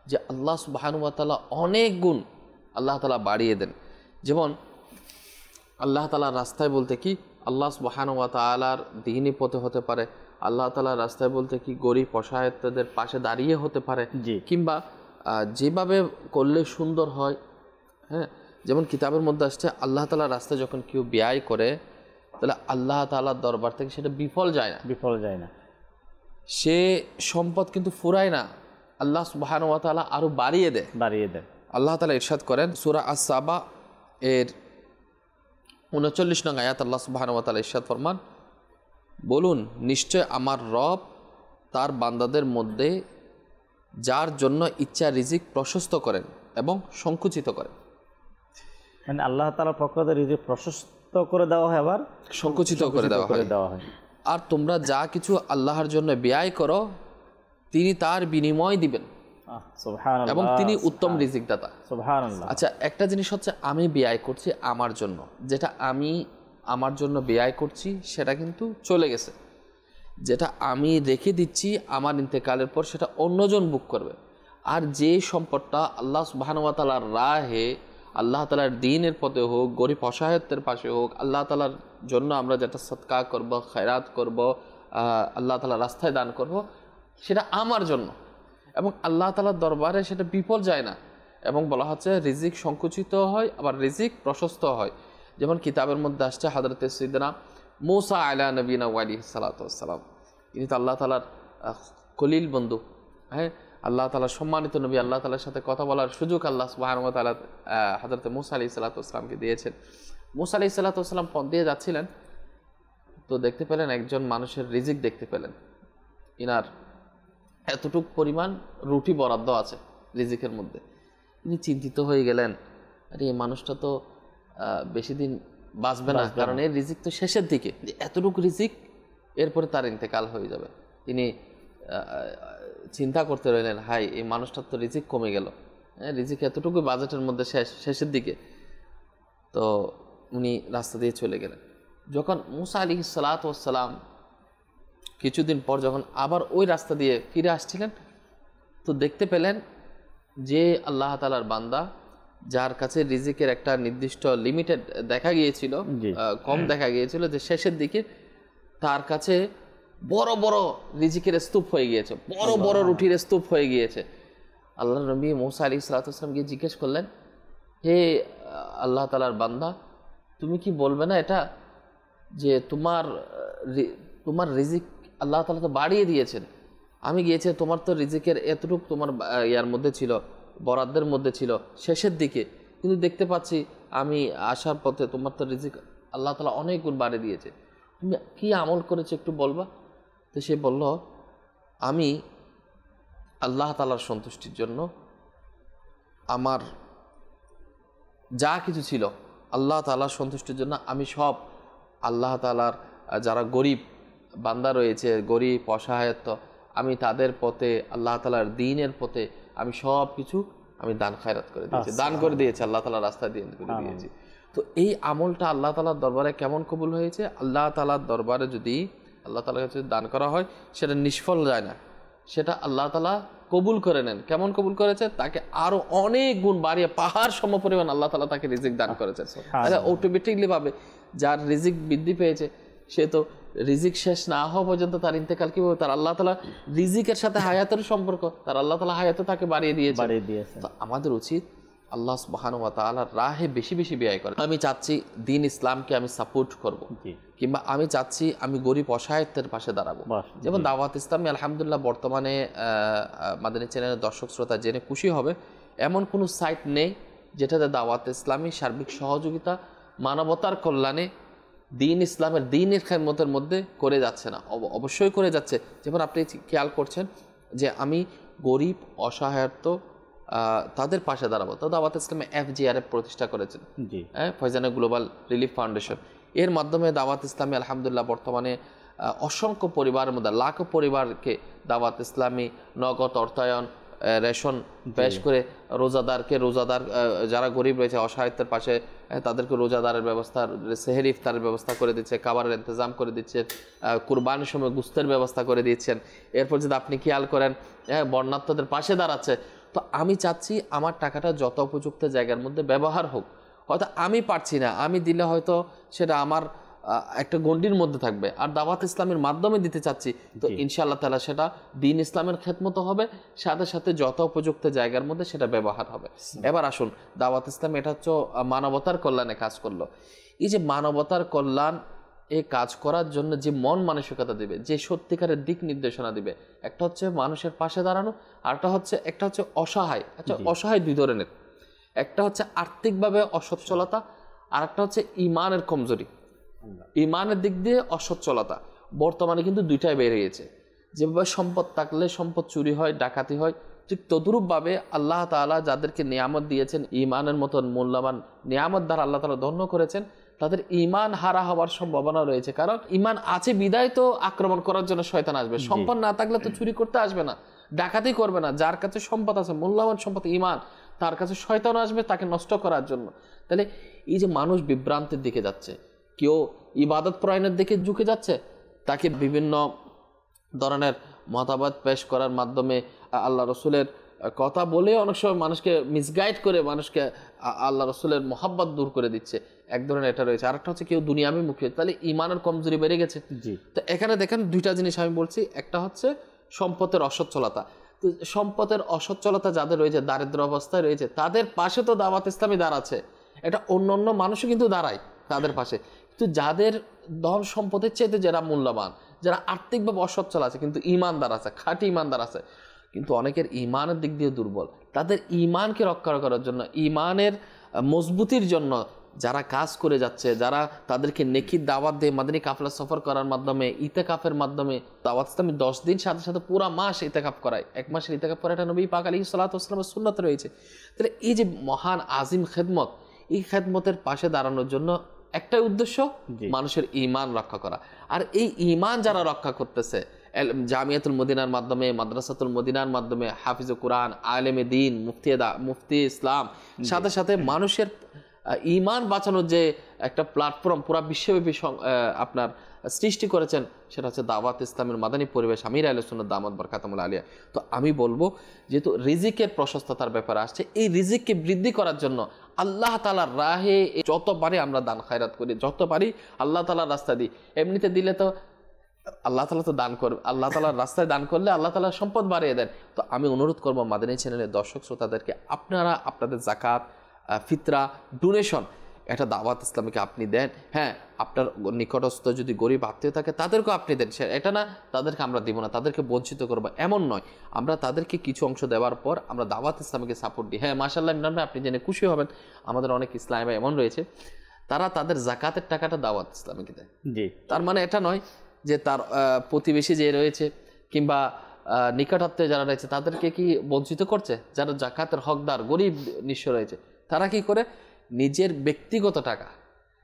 যে আল্লাহ সুবহানাহু ওয়া তাআলা অনেক গুণ আল্লাহ তাআলা বাড়িয়ে দেন। যেমন আল্লাহ তাআলার রাস্তায় বলতে কি আল্লাহ সুবহানাহু ওয়া তাআলার দ্বীনি পথে হতে পারে, আল্লাহ তাআলার রাস্তায় বলতে কি গরিব অসহায়দের পাশে দাঁড়িয়ে হতে পারে, কিংবা যেভাবে করলে সুন্দর হয়। হ্যাঁ, যেমন কিতাবের মধ্যে আসছে আল্লাহ তাআলার রাস্তায় যখন কেউ ব্যয় করে তাহলে আল্লাহ তাআলার দরবার থেকে সেটা বিফল যায় না, সে সম্পদ কিন্তু ফুরায় না, আল্লাহ সুবহানাহু ওয়া তাআলা আরো বাড়িয়ে দেয়। আল্লাহ তাআলা ইরশাদ করেন সূরা আস-সাবা এর 39 নং আয়াত, আল্লাহ সুবহানাহু ওয়া তাআলা ইরশাদ ফরমান, বলুন নিশ্চয় আমার রব তার বান্দাদের মধ্যে যার জন্য ইচ্ছা রিজিক প্রশস্ত করেন এবং সংকুচিত করেন। মানে আল্লাহ তাআলার পক্ষ থেকে রিজিক প্রশস্ত করে দেওয়া হয়, আবার সংকুচিত করে দেওয়া হয়। আর তোমরা যা কিছু আল্লাহর জন্য ব্যয় করো তিনি তার বিনিময় দিবেন এবং তিনি উত্তম রিজিক দাতা। সুবহানাল্লাহ। আচ্ছা, একটা জিনিস হচ্ছে আমি ব্যয় করছি আমার জন্য, যেটা আমি আমার জন্য ব্যয় করছি সেটা কিন্তু চলে গেছে, যেটা আমি রেখে দিচ্ছি আমার ইন্তেকালের পর সেটা অন্যজন বুক করবে। আর যে সম্পদটা আল্লাহ সুবহানাহু ওয়া তাআলার রাহে, আল্লাহ তাআলার দ্বীনের পথে হোক, গরিব অসহায়দের পাশে হোক, আল্লাহ তাআলার জন্য আমরা যেটা সদকা করব, খায়রাত করব, আল্লাহ তাআলার রাস্তায় দান করব, সেটা আমার জন্য এবং আল্লাহ তাআলার দরবারে সেটা বিফল যায় না। এবং বলা হচ্ছে রিজিক সংকুচিত হয় আবার রিজিক প্রশস্ত হয়। যেমন কিতাবের মধ্যে আসছে হযরতে সাইয়েদনা মূসা আলা নবিনা ওয়া আলাইহিস সালাতু ওয়াস সালাম, ইনি তো আল্লাহ তাআলার খলিল বন্ধু। হ্যাঁ, আল্লাহ তাআলার সম্মানিত নবী, আল্লাহ তাআলার সাথে কথা বলার সুযোগ আল্লাহ সুবহানাহু ওয়া তাআলা হযরতে মূসা আলাইহিস সালাতু ওয়াস সালামকে দিয়েছেন। মূসা আলাইহিস সালাতু ওয়াস সালাম পথ দিয়ে যাচ্ছিলেন, তো দেখতে পেলেন একজন মানুষের রিজিক দেখতে পেলেন, ইনার এতটুক পরিমাণ রুটি বরাদ্দ আছে রিজিকের মধ্যে। তিনি চিন্তিত হয়ে গেলেন, আরে এই মানুষটা তো বেশি দিন বাঁচবে না, কারণ এর রিজিক তো শেষের দিকে, এতটুকু রিজিক এরপরে তার ইন্তেকাল হয়ে যাবে। তিনি চিন্তা করতে রইলেন, হাই এই মানুষটার তো রিজিক কমে গেল, রিজিক এতটুকু বাজেটের মধ্যে শেষের দিকে। তো উনি রাস্তা দিয়ে চলে গেলেন। যখন মূসা আলাইহিস সালাতু ওয়াস সালাম কিছুদিন পর যখন আবার ওই রাস্তা দিয়ে ফিরে আসছিলেন, তো দেখতে পেলেন যে আল্লাহ তাআলার বান্দা যার কাছে রিজিকের একটা নির্দিষ্ট লিমিটেড দেখা গিয়েছিল, কম দেখা গিয়েছিল, যে শেষের দিকে তার কাছে বড় বড় রিজিকের স্তূপ হয়ে গিয়েছে, বড় বড় রুটির স্তূপ হয়ে গিয়েছে। আল্লাহ নবী মূসা আলাইহিস সালাতু ওয়াস সালাম গিয়ে জিজ্ঞেস করলেন, হে আল্লাহ তাআলার বান্দা, তুমি কি বলবে না এটা যে তোমার রিজিক আল্লাহ তাআলা তো বাড়িয়ে দিয়েছেন, আমি গিয়েছি তোমার তো রিজিকের এতটুকু তোমার ইয়ার মধ্যে ছিল, বরাদ্দের মধ্যে ছিল শেষের দিকে, কিন্তু দেখতে পাচ্ছি আমি আসার পথে তোমার তো রিজিক আল্লাহ তাআলা অনেক গুণ বাড়িয়ে দিয়েছে, তুমি কি আমল করেছো একটু বলবা? তো সে বলল, আমি আল্লাহ তাআলার সন্তুষ্টির জন্য আমার যা কিছু ছিল আল্লাহ তাআলার সন্তুষ্টির জন্য আমি সব আল্লাহ তাআলার যারা গরিব বান্দা রয়েছে, গরিব অসহায়ত্ব, আমি তাদের পথে আল্লাহ তাআলার দ্বীনের পথে আমি সব কিছু আমি দান খায়রাত করে দিয়েছি, দান করে দিয়েছি, আল্লাহ তাআলার রাস্তায় দিয়ে করে দিয়েছি। তো এই আমলটা আল্লাহ তাআলার দরবারে কেমন কবুল হয়েছে? আল্লাহ তাআলার দরবারে যদি আল্লাহ তাআলার কাছে দান করা হয় সেটা নিষ্ফল যায় না, সেটা আল্লাহ তাআলা কবুল করে নেন। কেমন কবুল করেছে? তাকে আরো অনেক গুণ বাড়িয়ে পাহাড় সমপরিমাণ আল্লাহ তাআলা তাকে রিজিক দান করেছেন। তাহলে অটোমেটিকলি ভাবে যার রিজিক বৃদ্ধি পেয়েছে সে তো রিজিক শেষ না হওয়া পর্যন্ত তার ইন্তেকাল কিভাবে? তার আল্লাহ তাআলা রিজিকের সাথে হায়াতের সম্পর্ক, তার আল্লাহ তাআলা হায়াতে তাকে বাড়িয়ে দিয়েছে। তো আমাদের উচিত আল্লাহ সুবহানাহু ওয়া তাআলার রাহে বেশি বেশি ব্যয় করা। আমি চাচ্ছি দ্বীন ইসলামকে আমি সাপোর্ট করব, কিংবা আমি চাচ্ছি আমি গরিব অসহায়দের পাশে দাঁড়াবো। যেমন দাওয়াত ইসলামী আলহামদুলিল্লাহ বর্তমানে মাদানী চ্যানেলের দর্শক শ্রোতা জেনে খুশি হবে, এমন কোনো সাইট নেই যেটাতে দাওয়াত ইসলামী সার্বিক সহযোগিতা মানবতার কল্যাণে দিনের খেদমতের মধ্যে করে যাচ্ছে না, অবশ্যই করে যাচ্ছে। যেমন আপনি খেয়াল করছেন যে আমি গরিব অসহায়ত্ব তাদের পাশে দাঁড়াবো, তো দাওয়াত ইসলামে FGRF প্রতিষ্ঠা করেছেন, ফয়জানা গ্লোবাল রিলিফ ফাউন্ডেশন। এর মাধ্যমে দাওয়াত ইসলামী আলহামদুলিল্লাহ বর্তমানে অসংখ্য পরিবারের মধ্যে লাখো পরিবারকে দাওয়াত ইসলামী নগদ অর্থায়ন, রেশন পেশ করে রোজাদার যারা গরিব রয়েছে অসহায়তার পাশে তাদেরকে রোজাদারের ব্যবস্থা, সেহেরি ইফতারের ব্যবস্থা করে দিচ্ছে, খাবারের ইন্তজাম করে দিচ্ছেন, কুরবানির সময় গুস্তের ব্যবস্থা করে দিচ্ছেন। এরপর যদি আপনি খেয়াল করেন বর্ণার্থদের পাশে দাঁড়াচ্ছে। তো আমি চাচ্ছি আমার টাকাটা যত উপযুক্ত জায়গার মধ্যে ব্যবহার হোক। হয়তো আমি পারছি না, আমি দিলে হয়তো সেটা আমার একটা গণ্ডির মধ্যে থাকবে, আর দাওয়াত ইসলামের মাধ্যমে দিতে চাচ্ছি, তো ইনশাআল্লাহ তাআলা সেটা দ্বীন ইসলামের খেদমত হবে, সাথে সাথে যত উপযুক্ত জায়গার মধ্যে সেটা ব্যবহার হবে। এবার আসুন, দাওয়াত ইসলাম এটা হচ্ছে মানবতার কল্যাণে কাজ করলো। এই যে মানবতার কল্যাণ এ কাজ করার জন্য যে মন মানসিকতা দিবে, যে সত্যিকারের দিক নির্দেশনা দিবে, একটা হচ্ছে মানুষের পাশে দাঁড়ানো, আর একটা হচ্ছে অসহায়। আচ্ছা, অসহায় দুই ধরনের, একটা হচ্ছে আর্থিকভাবে অসচ্ছলতা, আর একটা হচ্ছে ইমানের কমজোরি। ইমানের দিক দিয়ে অসচ্ছলতা বর্তমানে কিন্তু দুইটাই বেড়ে গেছে। যেভাবে সম্পদ থাকলে সম্পদ চুরি হয়, ডাকাতি হয়, ঠিক তদ্রূপভাবে আল্লাহ তাআলা যাদেরকে নিয়ামত দিয়েছেন, ইমানের মতন মূল্যবান নিয়ামত দ্বারা আল্লাহ তাআলা ধন্য করেছেন, তাদের ইমান হারা হওয়ার সম্ভাবনা রয়েছে। কারণ ইমান আছে বিদায় তো আক্রমণ করার জন্য শয়তান আসবে। সম্পদ না থাকলে তো চুরি করতে আসবে না, ডাকাতি করবে না। যার কাছে সম্পদ আছে, মূল্যবান সম্পদ ইমান, তার কাছে শয়তান আসবে তাকে নষ্ট করার জন্য। তাহলে এই যে মানুষ বিভ্রান্তির দিকে যাচ্ছে, কেউ ইবাদত পরায়ণের দিকে ঝুঁকে যাচ্ছে, তাকে বিভিন্ন ধরনের মতামত পেশ করার মাধ্যমে আল্লাহ রসুলের কথা বলে অনেক সময় মানুষকে মিসগাইড করে মানুষকে আল্লাহ রসুলের মোহাব্বত দূর করে দিচ্ছে, এক ধরনের এটা রয়েছে। আরেকটা হচ্ছে কেউ দুনিয়াবি মুখী, তাহলে ইমানের কমজোরি বেড়ে গেছে। তো এখানে দেখেন দুইটা জিনিস আমি বলছি, একটা হচ্ছে সম্পদের অসচ্ছলতা। তো সম্পদের অসচ্ছলতা যাদের রয়েছে, দারিদ্র অবস্থায় রয়েছে, তাদের পাশে তো দাওয়াত ইসলামী দাঁড়াচ্ছে, এটা অন্য মানুষও কিন্তু দাঁড়ায় তাদের পাশে। কিন্তু যাদের ধন সম্পদের চেয়ে যারা মূল্যবান, যারা আর্থিকভাবে অসচ্ছল আছে কিন্তু ইমানদার আছে, খাঁটি ইমানদার আছে, কিন্তু অনেকের ইমানের দিক দিয়ে দুর্বল, তাদের ইমানকে রক্ষা করার জন্য, ইমানের মজবুতির জন্য যারা কাজ করে যাচ্ছে, যারা তাদেরকে নেকির দাওয়াত দিয়ে মাদানী কাফেলা সফর করার মাধ্যমে, ইতেকাফের মাধ্যমে, দাওয়াত ইসলামী 10 দিন সাথে সাথে পুরা মাস ইতেকাফ করায়, 1 মাসের ইতেকাফ করা, এটা নবী পাক আলাইহিস সালাতু ওয়াস সালামের সুন্নাত রয়েছে। তাহলে এই যে মহান আজিম খেদমত, এই খেদমতের পাশে দাঁড়ানোর জন্য একটাই উদ্দেশ্য, মানুষের ঈমান রক্ষা করা। আর এই ঈমান যারা রক্ষা করতেছে জামিয়াতুল মদিনার মাধ্যমে, মাদ্রাসাতুল মদিনার মাধ্যমে, হাফিজুল কুরআন, আলেমে দ্বীন, মুফতি ইসলাম, সাথে সাথে মানুষের ঈমান বাঁচানোর যে একটা প্ল্যাটফর্ম পুরা বিশ্বব্যাপী আপনার সৃষ্টি করেছেন, সেটা হচ্ছে দাওয়াত ইসলামের মাদানী পরিবেশ, আমির আহলে সুন্নাত দামাত বরকাতুহুল আলিয়া। তো আমি বলবো, যেহেতু রিজিকের প্রশস্ততার ব্যাপার আসছে, এই রিজিককে বৃদ্ধি করার জন্য আল্লাহ তাআলার রাহে যত পারি আমরা দান খায়রাত করি, যত পারি আল্লাহ তাআলার রাস্তা দিই। এমনিতে দিলে তো আল্লাহ তাআলা তো দান করবে, আল্লাহ তাআলার রাস্তায় দান করলে আল্লাহ তাআলা সম্পদ বাড়িয়ে দেন। তো আমি অনুরোধ করবো মাদানী চ্যানেলের দর্শক শ্রোতাদেরকে, আপনারা আপনাদের যাকাত, ফিতরা, ডোনেশন একটা দাওয়াত ইসলামীকে আপনি দেন। হ্যাঁ, আপনার নিকটস্থ যদি গরিব আত্মীয় থাকে তাদেরকেও আপনি দেন। এটা না তাদেরকে আমরা দিব না, তাদেরকে বঞ্চিত করবো এমন নয়। আমরা তাদেরকে কিছু অংশ দেওয়ার পর আমরা দাওয়াত ইসলামীকে সাপোর্ট দিই। হ্যাঁ, মাশাআল্লাহ ইমরান ভাই, আপনি জেনে খুশি হবেন, আমাদের অনেক ইসলামী ভাই এমন রয়েছে, তারা তাদের যাকাতের টাকাটা দাওয়াত ইসলামীকে দেয়। জি, তার মানে এটা নয় যে তার প্রতিবেশী যে রয়েছে কিংবা নিকটাত্মীয় যারা রয়েছে তাদেরকে কি বঞ্চিত করছে। যারা যাকাতের হকদার, গরিব নিঃস্ব রয়েছে, তারা কি করে নিজের ব্যক্তিগত টাকা,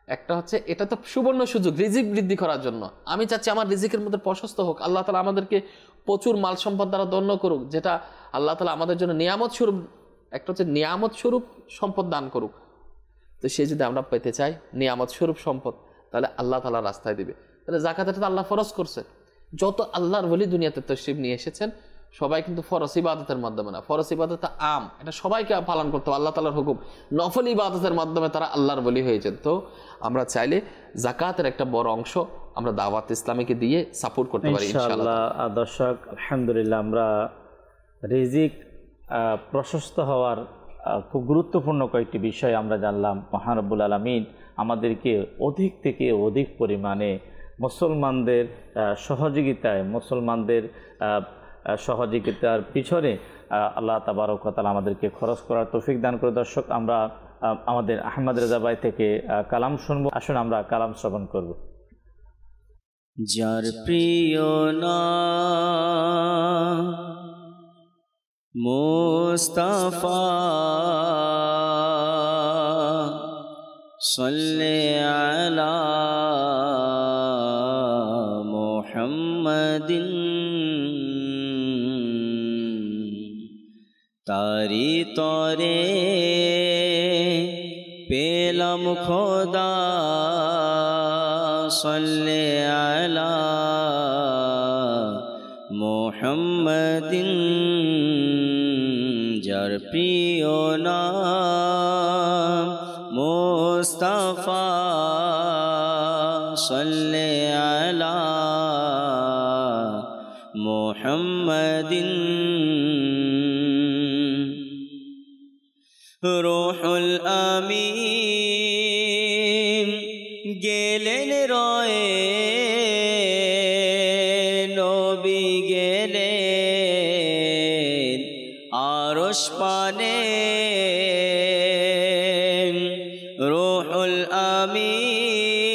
একটা হচ্ছে এটা তো সুবর্ণ সুযোগ রিজিক বৃদ্ধি করার জন্য। আমি চাচ্ছি আমার রিজিকের মধ্যে প্রশস্ত হোক, আল্লাহ তাআলা আমাদেরকে প্রচুর মাল সম্পদ দ্বারা ধন্য করুক, যেটা আল্লাহ তাআলা আমাদের জন্য নিয়ামত স্বরূপ, একটা হচ্ছে নিয়ামত স্বরূপ সম্পদ দান করুক। তো সে যদি আমরা পেতে চাই নিয়ামত স্বরূপ সম্পদ, তাহলে আল্লাহ তাআলা রাস্তায় দিবে। তাহলে যাকাত এটা আল্লাহ ফরজ করছে। যত আল্লাহর ওলি দুনিয়াতে তশরিফ নিয়ে এসেছেন, সবাই কিন্তু ফরজ ইবাদতের মাধ্যমে না, ফরজ ইবাদত আম, এটা সবাইকে পালন করতে হবে, আল্লাহ তাআলার হুকুম। নফল ইবাদতের মাধ্যমে তারা আল্লাহর ওলি হয়েছেন। তো আমরা চাইলে যাকাতের একটা বড় অংশ আমরা দাওয়াত ইসলামীকে দিয়ে সাপোর্ট করতে পারি ইনশাআল্লাহ। দর্শক, আলহামদুলিল্লাহ আমরা রিজিক প্রশস্ত হওয়ার খুব গুরুত্বপূর্ণ কয়েকটি বিষয় আমরা জানলাম। মহান রব্বুল আলামিন আমাদেরকে অধিক থেকে অধিক পরিমাণে মুসলমানদের সহযোগিতায়, মুসলমানদের সহযোগিতার পিছনে আল্লাহ তাবারক ওয়া তাআলা আমাদেরকে খরচ করার তৌফিক দান করে। দর্শক, আমরা আমাদের আহমদ রেজা ভাই থেকে কালাম শুনবো। আসুন আমরা কালাম শ্রবণ করব। যার প্রিয় নাম মুস্তাফা সাল্লি আলা মুহাম্মাদিন, তারি তরে পেলাম খোদা সাল্লি আলা মুহাম্মাদিন। যার প্রিয় নাম মুস্তাফা সাল্লি আলা মুহাম্মাদিন। রূহুল আমিন গেলেন রয়ে, নবী গেলেন আরশ পানে। রূহুল আমিন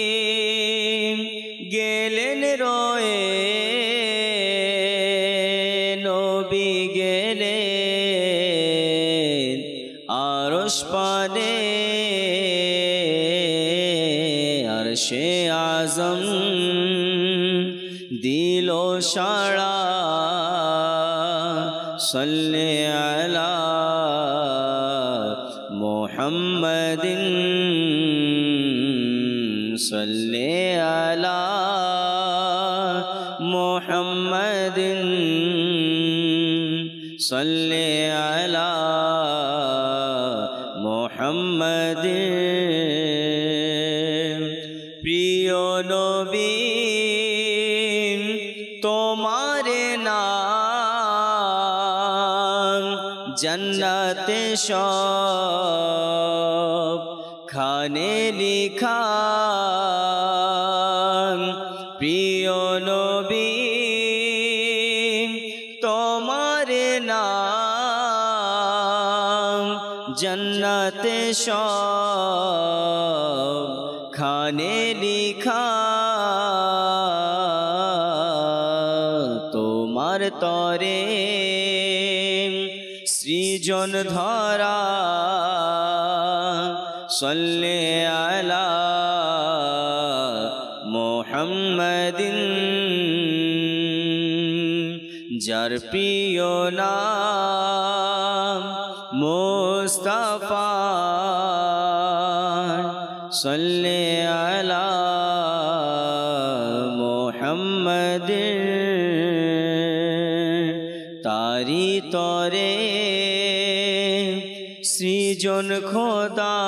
গেলেন রয়ে, নবী গেলেন আরশ পানে। আরশে আজম দিল সাড়া সাল্লি আলা মুহাম্মাদিন, সাল্লি আলা মুহাম্মাদিন, সাল্লি আলা মুহাম্মাদিন। প্রিয় নবী তোমার নাম জান্নাতে সব খানে লিখা। প্রিয় নবী তোমার নাম জান্নাতে সব খানে লিখা। তোমার তরে সৃজন ধরা সাল্লি আলা মুহাম্মাদিন। যার প্রিয় নাম মুস্তাফা সাল্লি আলা মুহাম্মাদিন। তারি তরে সৃজন খোদা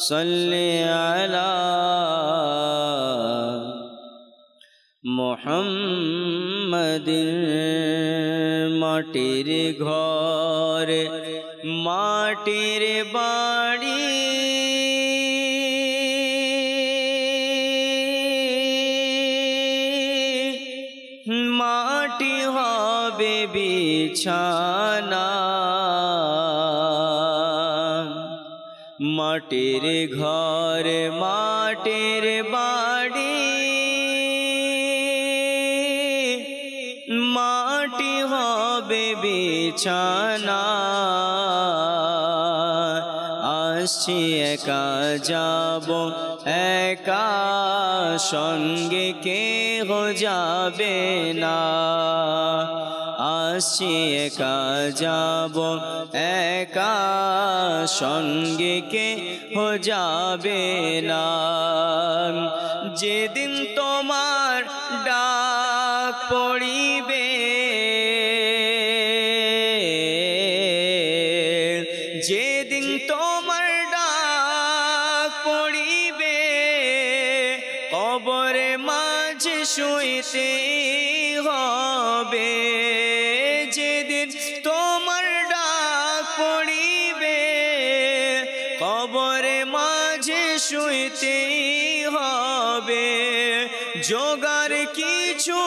সাল্লি আলা মুহাম্মাদিন। মাটির ঘর মাটির বাড়ি মাটি হবে বিছানা। মাটির ঘর মাটির বাড়ি মাটি হবে বিছানা। আসছি একা যাব একা, সঙ্গে কেহ যাবে না। আসছি একা যাব একা, সঙ্গে কেহ যাবে না। যেদিন তোমার ডাক পড়িবে, যেদিন তোমার ডাক পড়িবে, কবরে মাঝে শুইতে হবে। যেদিন তোমার ডাক পড়িবে, কবরে মাঝে শুইতে হবে। জোগাড় কিছু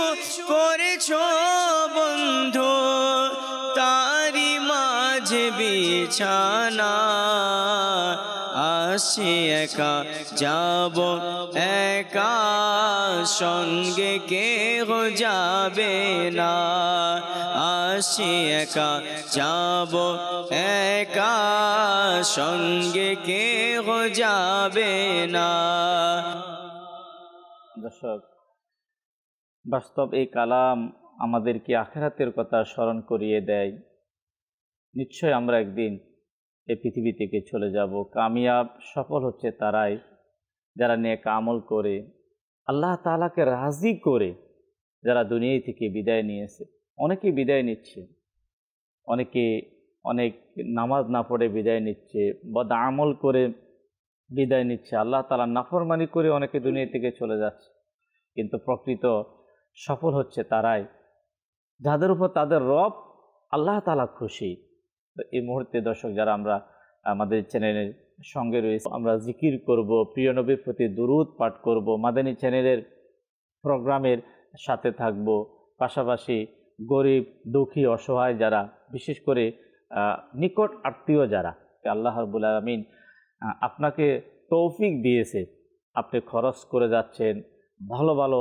করেছো বন্ধু, তারি মাঝে বিছানা। আসি একা যাব একা, সঙ্গে কেহ যাবে না। আসি একা যাব একা, সঙ্গে কেহ যাবে না। দর্শক, বাস্তব এই কালাম আমাদেরকে আখিরাতের কথা স্মরণ করিয়ে দেয়। নিশ্চয় আমরা একদিন এই পৃথিবী থেকে চলে যাব। কামিয়াব সফল হচ্ছে তারাই যারা নেক আমল করে আল্লাহ তাআলাকে রাজি করে যারা দুনিয়া থেকে বিদায় নিয়েছে। অনেকে বিদায় নিচ্ছে, অনেকে অনেক নামাজ না পড়ে বিদায় নিচ্ছে, বদ আমল করে বিদায় নিচ্ছে, আল্লাহ তাআলার নাফরমানি করে অনেকে দুনিয়া থেকে চলে যাচ্ছে। কিন্তু প্রকৃত সফল হচ্ছে তারাই যাদের উপর তাদের রব আল্লাহ তাআলা খুশি। তো এই মুহূর্তে দর্শক, যারা আমরা আমাদের চ্যানেলের সঙ্গে রয়েছে, আমরা জিকির করব, প্রিয় নবীর প্রতি দুরূদ পাঠ করব, মাদানী চ্যানেলের প্রোগ্রামের সাথে থাকব। পাশাপাশি গরিব দুঃখী অসহায় যারা, বিশেষ করে নিকট আত্মীয় যারা, আল্লাহ রাব্বুল আলামিন আপনাকে তৌফিক দিয়েছে, আপনি খরচ করে যাচ্ছেন, ভালো ভালো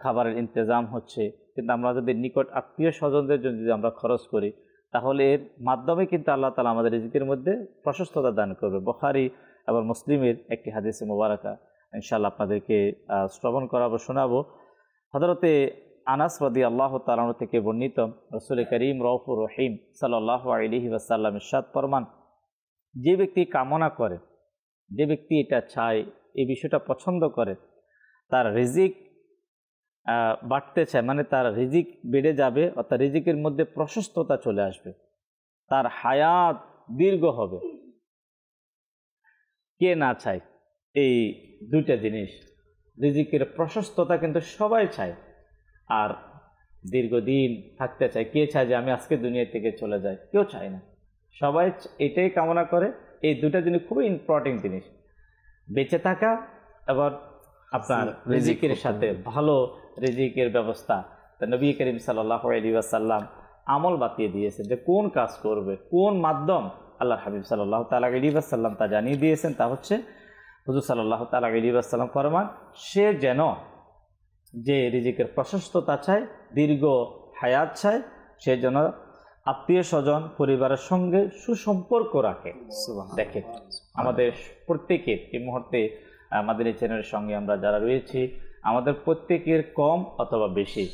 খাবারের ইন্তজাম হচ্ছে, কিন্তু আমরা যদি নিকট আত্মীয় স্বজনদের জন্য যদি আমরা খরচ করি, তাহলে এর মাধ্যমে কিন্তু আল্লাহ তাআলা আমাদের রিজিকের মধ্যে প্রশস্ততা দান করবে। বুখারী এবং মুসলিমের একটি হাদিসে মুবারাকা ইনশাআল্লাহ আপনাদেরকে শ্রবণ করাবো, শোনাবো। হযরতে আনাস রাদিয়াল্লাহু তাআলা আনহু থেকে বর্ণিত, রাসূল করিম রউফুর রহিম সাল্লাল্লাহু আলাইহি ওয়াসাল্লাম ইরশাদ ফরমান, যে ব্যক্তি কামনা করে, যে ব্যক্তি এটা চায়, এই বিষয়টা পছন্দ করে, তার রিজিক বাড়তে চায়, মানে তার রিজিক বেড়ে যাবে, অর্থাৎ রিজিকের মধ্যে প্রশস্ততা চলে আসবে, তার হায়াত দীর্ঘ হবে। কে না চায় এই দুইটা জিনিস? রিজিকের প্রশস্ততা কিন্তু সবাই চায়, আর দীর্ঘদিন থাকতে চায়। কে চায় যে আমি আজকে দুনিয়া থেকে চলে যাই? কেউ চায় না, সবাই এটাই কামনা করে। এই দুটা জিনিস খুবই ইম্পর্টেন্ট জিনিস, বেঁচে থাকা এবং আপনার রিজিকের সাথে ভালো রিজিকের ব্যবস্থা। নবী করিম সাল্লাল্লাহু আলাইহি ওয়াসাল্লাম আমল বাতিয়ে দিয়েছেন যে কোন কাজ করবে, কোন মাধ্যম। আল্লাহ হাবিব সাল্লাল্লাহু তাআলা আলাইহি ওয়াসাল্লাম তা জানিয়ে দিয়েছেন। তা হচ্ছে হুজুর সাল্লাল্লাহু তাআলা আলাইহি ওয়াসাল্লাম ফরমান, সে যেন যে রিজিকের প্রশস্ততা চায়, দীর্ঘ হায়াত চায়, সে যেন আত্মীয় স্বজন পরিবারের সঙ্গে সুসম্পর্ক রাখে। দেখে আমাদের প্রত্যেকের এই মুহূর্তে আমাদের এই চ্যানেলের সঙ্গে আমরা যারা রয়েছি, আমাদের প্রত্যেকের কম অথবা বেশি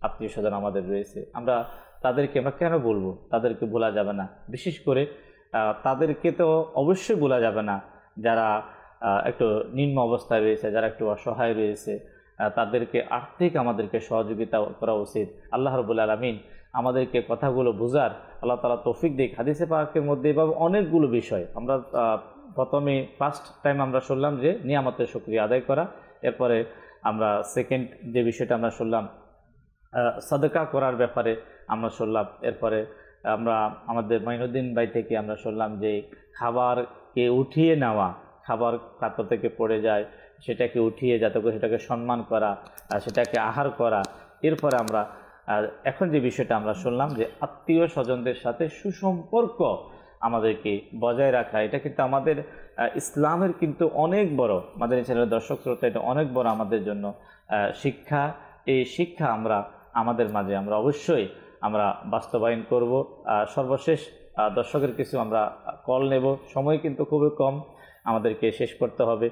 আত্মীয় স্বজন আমাদের রয়েছে। আমরা তাদেরকে আমরা কেন বলবো? তাদেরকে ভোলা যাবে না। বিশেষ করে তাদেরকে তো অবশ্যই ভোলা যাবে না যারা একটু নিম্ন অবস্থায় রয়েছে, যারা একটু অসহায় রয়েছে, তাদেরকে আর্থিক আমাদেরকে সহযোগিতা করা উচিত। আল্লাহ রাব্বুল আলামিন আমাদেরকে কথাগুলো বোঝার আল্লাহ তাআলা তৌফিক দিক। হাদিসে পাকের মধ্যে এভাবে অনেকগুলো বিষয় আমরা প্রথমে ফার্স্ট টাইম আমরা শুনলাম যে নিয়ামতের শুকরিয়া আদায় করা, এরপরে আমরা সেকেন্ড যে বিষয়টা আমরা শুনলাম সাদকা করার ব্যাপারে আমরা শুনলাম, এরপরে আমরা আমাদের মাইনুদ্দিন ভাই থেকে আমরা শুনলাম যে খাবারকে উঠিয়ে নেওয়া, খাবার পাত্র থেকে পড়ে যায় সেটাকে উঠিয়ে যাতে করে সেটাকে সম্মান করা, সেটাকে আহার করা। এরপরে আমরা এখন যে বিষয়টা আমরা শুনলাম যে আত্মীয় স্বজনদের সাথে সুসম্পর্ক আমাদেরকে বজায় রাখা, এটা কিন্তু আমাদের ইসলামের কিন্তু অনেক বড়, আমাদের এই চ্যানেলের দর্শক শ্রোতা, এটা অনেক বড় আমাদের জন্য শিক্ষা। এই শিক্ষা আমরা আমাদের মাঝে আমরা অবশ্যই আমরা বাস্তবায়ন করব। সর্বশেষ দর্শকের কিছু আমরা কল নেব, সময় কিন্তু খুবই কম, আমাদেরকে শেষ করতে হবে।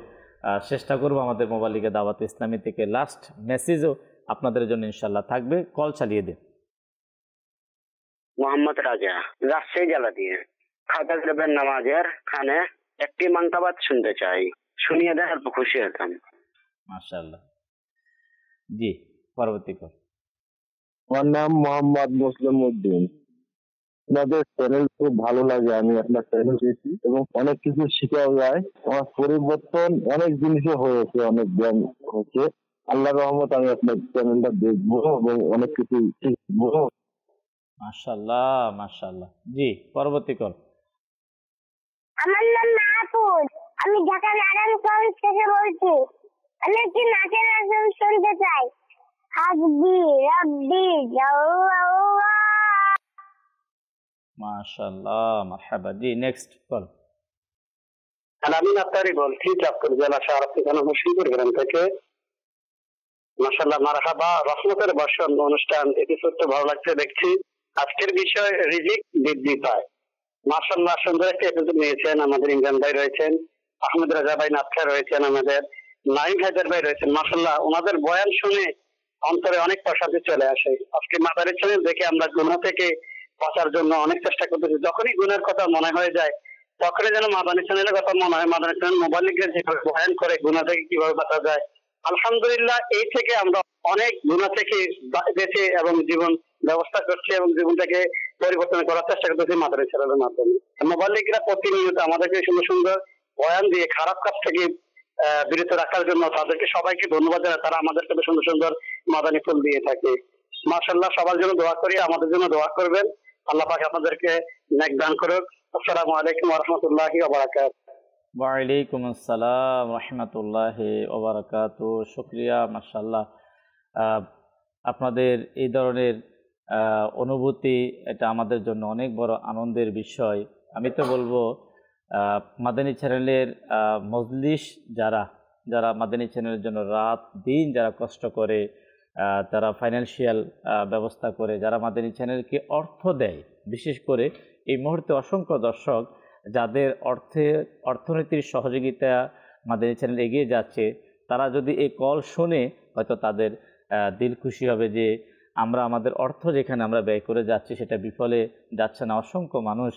চেষ্টা করব আমাদের মোবাইল লিগে দাওয়াত ইসলামী থেকে লাস্ট মেসেজও আপনাদের জন্য ইনশাল্লাহ থাকবে। কল চালিয়ে দেন। মোহাম্মদ রাজা, রাজশাহী জেলা দিয়ে খাতা দেবেন নামাজের খানে একটি মান্তাবাদ শুনতে চাই, শুনিয়ে দেন অল্প খুশি হতাম। মাশাআল্লাহ। জি, পরবর্তী কল। আমার নাম মোহাম্মদ মুসলিম উদ্দিন। আপনাদের চ্যানেল খুব ভালো লাগে, আমি আপনার চ্যানেল দেখি এবং অনেক কিছু শেখা যায়। আমার পরিবর্তন অনেক জিনিসে হয়েছে, অনেক জ্ঞান হচ্ছে। আল্লাহর রহমত আমি আপনার চ্যানেলটা দেখবো এবং অনেক কিছু শিখবো। মাশাআল্লাহ মাশাআল্লাহ। জি, পরবর্তী কল। আমার নাম মাহফুজ, আমি ঢাকা নারায়ণগঞ্জ থেকে বলছি। আমি একটি নাচের আসর শুনতে চাই। حسبي ربي جل الله. মাশাআল্লাহ, মারহাবা। জি, নেক্সট কল। আলামিন আত্তারি বলছি চাঁদপুর জেলা শাহরাস্তি থানা মুশিদপুর গ্রাম থেকে। মাশাআল্লাহ, মারহাবা। রহমতের বর্ষণ অনুষ্ঠান এটি সত্যি ভালো লাগছে দেখছি। আজকের বিষয় রিজিক বৃদ্ধি পায়। মাশাআল্লাহ, সুন্দর একটা এপিসোড নিয়েছেন। আমাদের ইমরান ভাই রয়েছেন, আহমেদ রাজা ভাই নাথা রয়েছেন, আমাদের নাইম হায়দার ভাই রয়েছেন। মাশাআল্লাহ, ওনাদের বয়ান শুনে অন্তরে অনেক প্রশান্তি চলে আসে। আজকে মাদারী চ্যানেল দেখে আমরা গুনাহ থেকে বাঁচার জন্য অনেক চেষ্টা করতেছি। যখনই গুনার কথা মনে হয়ে যায় তখনই যেন মাদানী চ্যানেলের কথা মনে হয়। মাদানী চ্যানেল মোবাইলিকরা যেভাবে বয়ান করে গুনাহ থেকে কিভাবে বাঁচা যায়, আলহামদুলিল্লাহ এই থেকে আমরা অনেক গুনাহ থেকে বেঁচে এবং জীবন ব্যবস্থা করছি এবং জীবনটাকে পরিবর্তন করার চেষ্টা করতেছি মাদানী চ্যানেলের মাধ্যমে। মোবাইলিকরা প্রতিনিয়ত আমাদেরকে সুন্দর সুন্দর বয়ান দিয়ে খারাপ কাজ থেকে বিরত রাখার জন্য তাদেরকে সবাইকে ধন্যবাদ জানাই। তারা আমাদেরকে সুন্দর সুন্দর মাদানী ফুল দিয়ে থাকে। মাশাআল্লাহ, সবার জন্য দোয়া করি, আমাদের জন্য দোয়া করবেন। আল্লাহ পাক আপনাদেরকে নেক দান করুক। আসসালামু আলাইকুম ওয়া রাহমাতুল্লাহি ওয়া বারাকাতুহু। ওয়ালাইকুম আসসালাম রহমতুল্লাহি ওয়া বারাকাতুহু। শুকরিয়া, মাশাআল্লাহ। আপনাদের এই ধরনের অনুভূতি, এটা আমাদের জন্য অনেক বড় আনন্দের বিষয়। আমি তো বলবো মাদানী চ্যানেলের মজলিস যারা মাদানী চ্যানেলের জন্য রাত দিন যারা কষ্ট করে, তারা ফাইন্যান্সিয়াল ব্যবস্থা করে, যারা মাদানী চ্যানেলকে অর্থ দেয়, বিশেষ করে এই মুহূর্তে অসংখ্য দর্শক যাদের অর্থনীতির সহযোগিতা মাদানী চ্যানেল এগিয়ে যাচ্ছে, তারা যদি এই কল শুনে হয়তো তাদের দিল খুশি হবে যে আমরা আমাদের অর্থ যেখানে আমরা ব্যয় করে যাচ্ছি সেটা বিফলে যাচ্ছে না। অসংখ্য মানুষ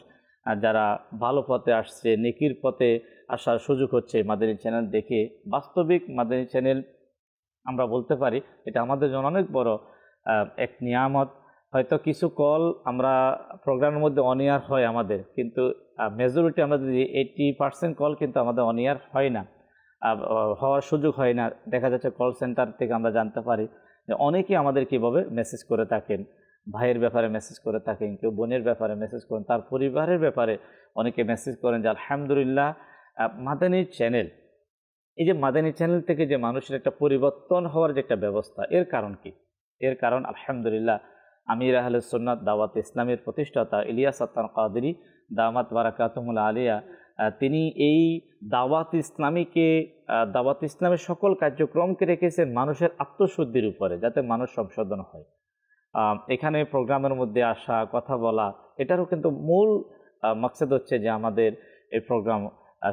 যারা ভালো পথে আসছে, নেকির পথে আসার সুযোগ হচ্ছে মাদানী চ্যানেল দেখে। বাস্তবিক মাদানী চ্যানেল আমরা বলতে পারি এটা আমাদের জন্য অনেক বড় এক নিয়ামত। হয়তো কিছু কল আমরা প্রোগ্রামের মধ্যে অনিয়ার হয় আমাদের, কিন্তু মেজরিটি আমরা যদি 80% কল কিন্তু আমাদের অনিয়ার হয় না, হওয়ার সুযোগ হয় না। দেখা যাচ্ছে কল সেন্টার থেকে আমরা জানতে পারি যে অনেকেই আমাদের কীভাবে মেসেজ করে থাকেন, ভাইয়ের ব্যাপারে মেসেজ করে থাকেন, কেউ বোনের ব্যাপারে মেসেজ করেন, তার পরিবারের ব্যাপারে অনেকে মেসেজ করেন। যে আলহামদুলিল্লাহ মাদানী চ্যানেল, এই যে মাদানী চ্যানেল থেকে যে মানুষের একটা পরিবর্তন হওয়ার যে একটা ব্যবস্থা, এর কারণ কি? এর কারণ আলহামদুলিল্লাহ আমির আহলে সুন্নাত দাওয়াত ইসলামের প্রতিষ্ঠাতা ইলিয়াস আত্তার কাদেরী দামাত বারাকাতুহুল আলিয়া, তিনি এই দাওয়াত ইসলামের সকল কার্যক্রমকে রেখেছেন মানুষের আত্মশুদ্ধির উপরে, যাতে মানুষ সংশোধন হয়। এখানে প্রোগ্রামের মধ্যে আসা, কথা বলা, এটারও কিন্তু মূল মাকসাদ হচ্ছে যে আমাদের এই প্রোগ্রাম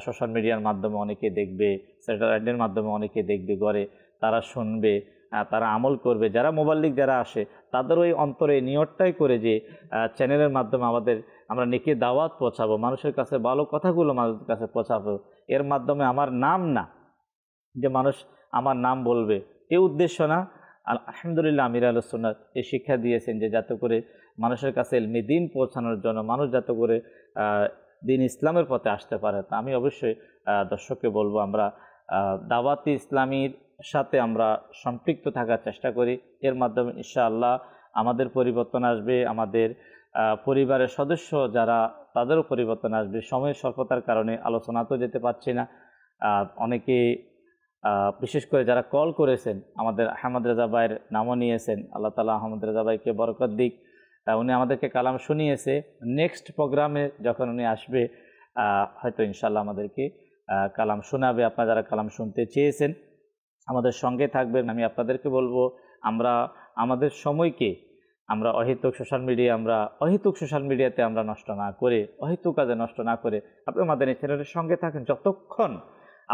সোশ্যাল মিডিয়ার মাধ্যমে অনেকে দেখবে, স্যাটেলাইটের মাধ্যমে অনেকে দেখবে, ঘরে তারা শুনবে, তারা আমল করবে। যারা মোবাল্লিক যারা আসে তাদেরও এই অন্তরে নিয়তটাই করে যে চ্যানেলের মাধ্যমে আমরা নেকি দাওয়াত পৌঁছাবো, মানুষের কাছে ভালো কথাগুলো মানুষের কাছে পৌঁছাবো। এর মাধ্যমে আমার নাম না, যে মানুষ আমার নাম বলবে, এই উদ্দেশ্য না। আলহামদুলিল্লাহ আমির আহলে সুন্নাত এই শিক্ষা দিয়েছেন যে যাতে করে মানুষের কাছে ইলমে দ্বীন পৌঁছানোর জন্য মানুষ যাতে করে দিন ইসলামের পথে আসতে পারে। তা আমি অবশ্যই দর্শককে বলবো আমরা দাওয়াতি ইসলামীর সাথে আমরা সম্পৃক্ত থাকার চেষ্টা করি। এর মাধ্যমে ইনশাআল্লাহ আমাদের পরিবর্তন আসবে, আমাদের পরিবারের সদস্য যারা তাদেরও পরিবর্তন আসবে। সময়ের স্বল্পতার কারণে আলোচনাতেও যেতে পারছি না। অনেকে বিশেষ করে যারা কল করেছেন, আমাদের আহমদ রেজা ভাইয়ের নামও নিয়েছেন, আল্লাহ তাআলা আহমদ রেজা ভাইকে বরকত দিক। উনি আমাদেরকে কালাম শুনিয়েছে। নেক্সট প্রোগ্রামে যখন উনি আসবে হয়তো ইনশাআল্লাহ আমাদেরকে কালাম শোনাবে। আপনারা যারা কালাম শুনতে চেয়েছেন আমাদের সঙ্গে থাকবেন। আমি আপনাদেরকে বলবো আমরা আমাদের সময়কে আমরা অহেতুক সোশ্যাল মিডিয়াতে আমরা নষ্ট না করে, অহেতুক কাজে নষ্ট না করে আপনি মাদানী চ্যানেলের সঙ্গে থাকেন। যতক্ষণ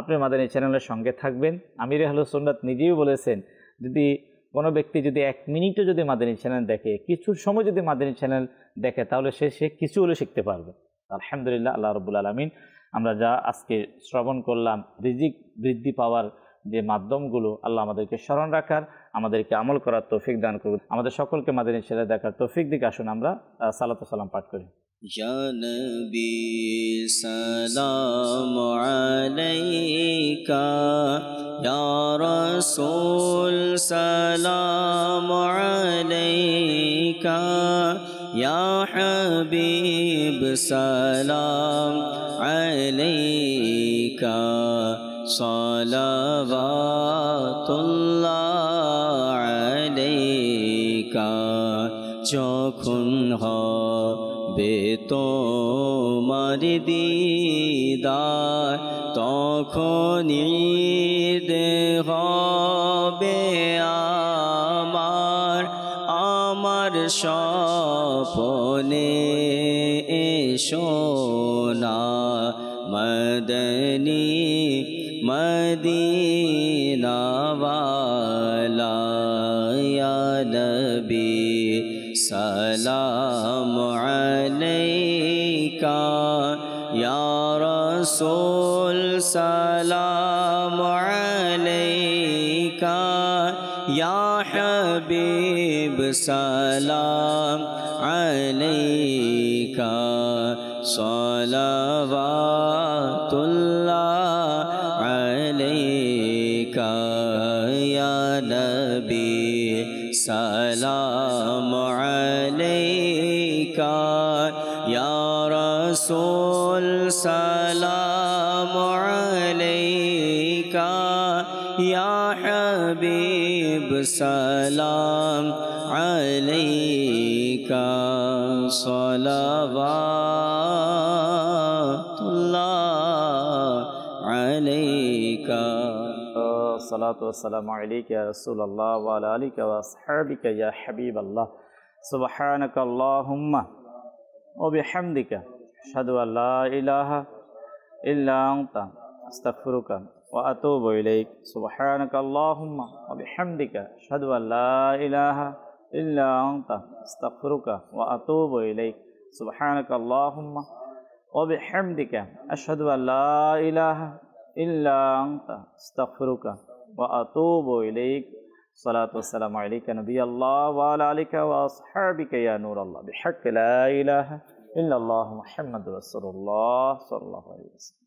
আপনি মাদানী চ্যানেলের সঙ্গে থাকবেন, আমির আহলে সুন্নাত নিজেই বলেছেন, যদি কোনো ব্যক্তি যদি 1 মিনিটও যদি মাদানী চ্যানেল দেখে, কিছু সময় যদি মাদানী চ্যানেল দেখে, তাহলে সে কিছু হলে শিখতে পারবে। আলহামদুলিল্লাহ, আল্লাহ রাব্বুল আলামিন আমরা যা আজকে শ্রবণ করলাম, রিজিক বৃদ্ধি পাওয়ার যে মাধ্যমগুলো, আল্লাহ আমাদেরকে স্মরণ রাখার, আমাদেরকে আমল করার তৌফিক দান করুন। আমাদের সকলকে মাদানী চ্যানেল দেখার তৌফিক দিকে আসুন আমরা সালাত ও সালাম পাঠ করি। या नबी सलाम अलैका, या रसूल सलाम अलैका, या हबीब सलाम अलैका, सलावतुल्लाह अलैका। যখন হবে তোমার দিদার তখন ঈদ হবে আমার স্বপ্নে এসো না মদনী মদিনা ওয়ালা ইয়া নবী সালাম আলাইকা ইয়া রাসূল সালাম আলাইকা ইয়া হাবিব সালাম আলাইকা সালাওয়াতুল্লাহ আলাইকা ইয়া নবী সালাম আলাইকা ইয়া রাসূল সালাম আলাইকা ইয়া হাবিব সালাম আলাইকা সালাওয়াতুল্লাহ আলাইকা সালাতু ওয়াসসালামু আলাইকা ইয়া রাসূলুল্লাহ ওয়া আলা আলিকা ওয়া আসহাবিকা ইয়া হাবিবাল্লাহ সুবহানাকা আল্লাহুম্মা ওয়া বিহামদিকা আশহাদু আল্লা ইলাহা ইল্লা আনতা আস্তাগফিরুকা ওয়া আতুবু ইলাইক সুবহানাকা আল্লাহুম্মা ওয়া বিহামদিকা আশহাদু আল্লা ইলাহা ইল্লা আনতা আস্তাগফিরুকা ওয়া আতুবু ইলাইক সুবহানাকা আল্লাহুম্মা ওয়া বিহামদিকা আশহাদু আল্লা ইলাহা ইল্লা আনতা আস্তাগফিরুকা ওয়া আতুবু ইলাইক সালাতু ওয়াসসালামু আলাইকা নবিয়াল্লাহ ওয়া আলা আলিকা ওয়া আসহাবিকা ইয়া নূরাল্লাহ বিহাক্কি লা ইলাহা ইল্লাল্লাহ মুহাম্মাদুর রাসূলুল্লাহ সাল্লাল্লাহু আলাইহি ওয়াসাল্লাম।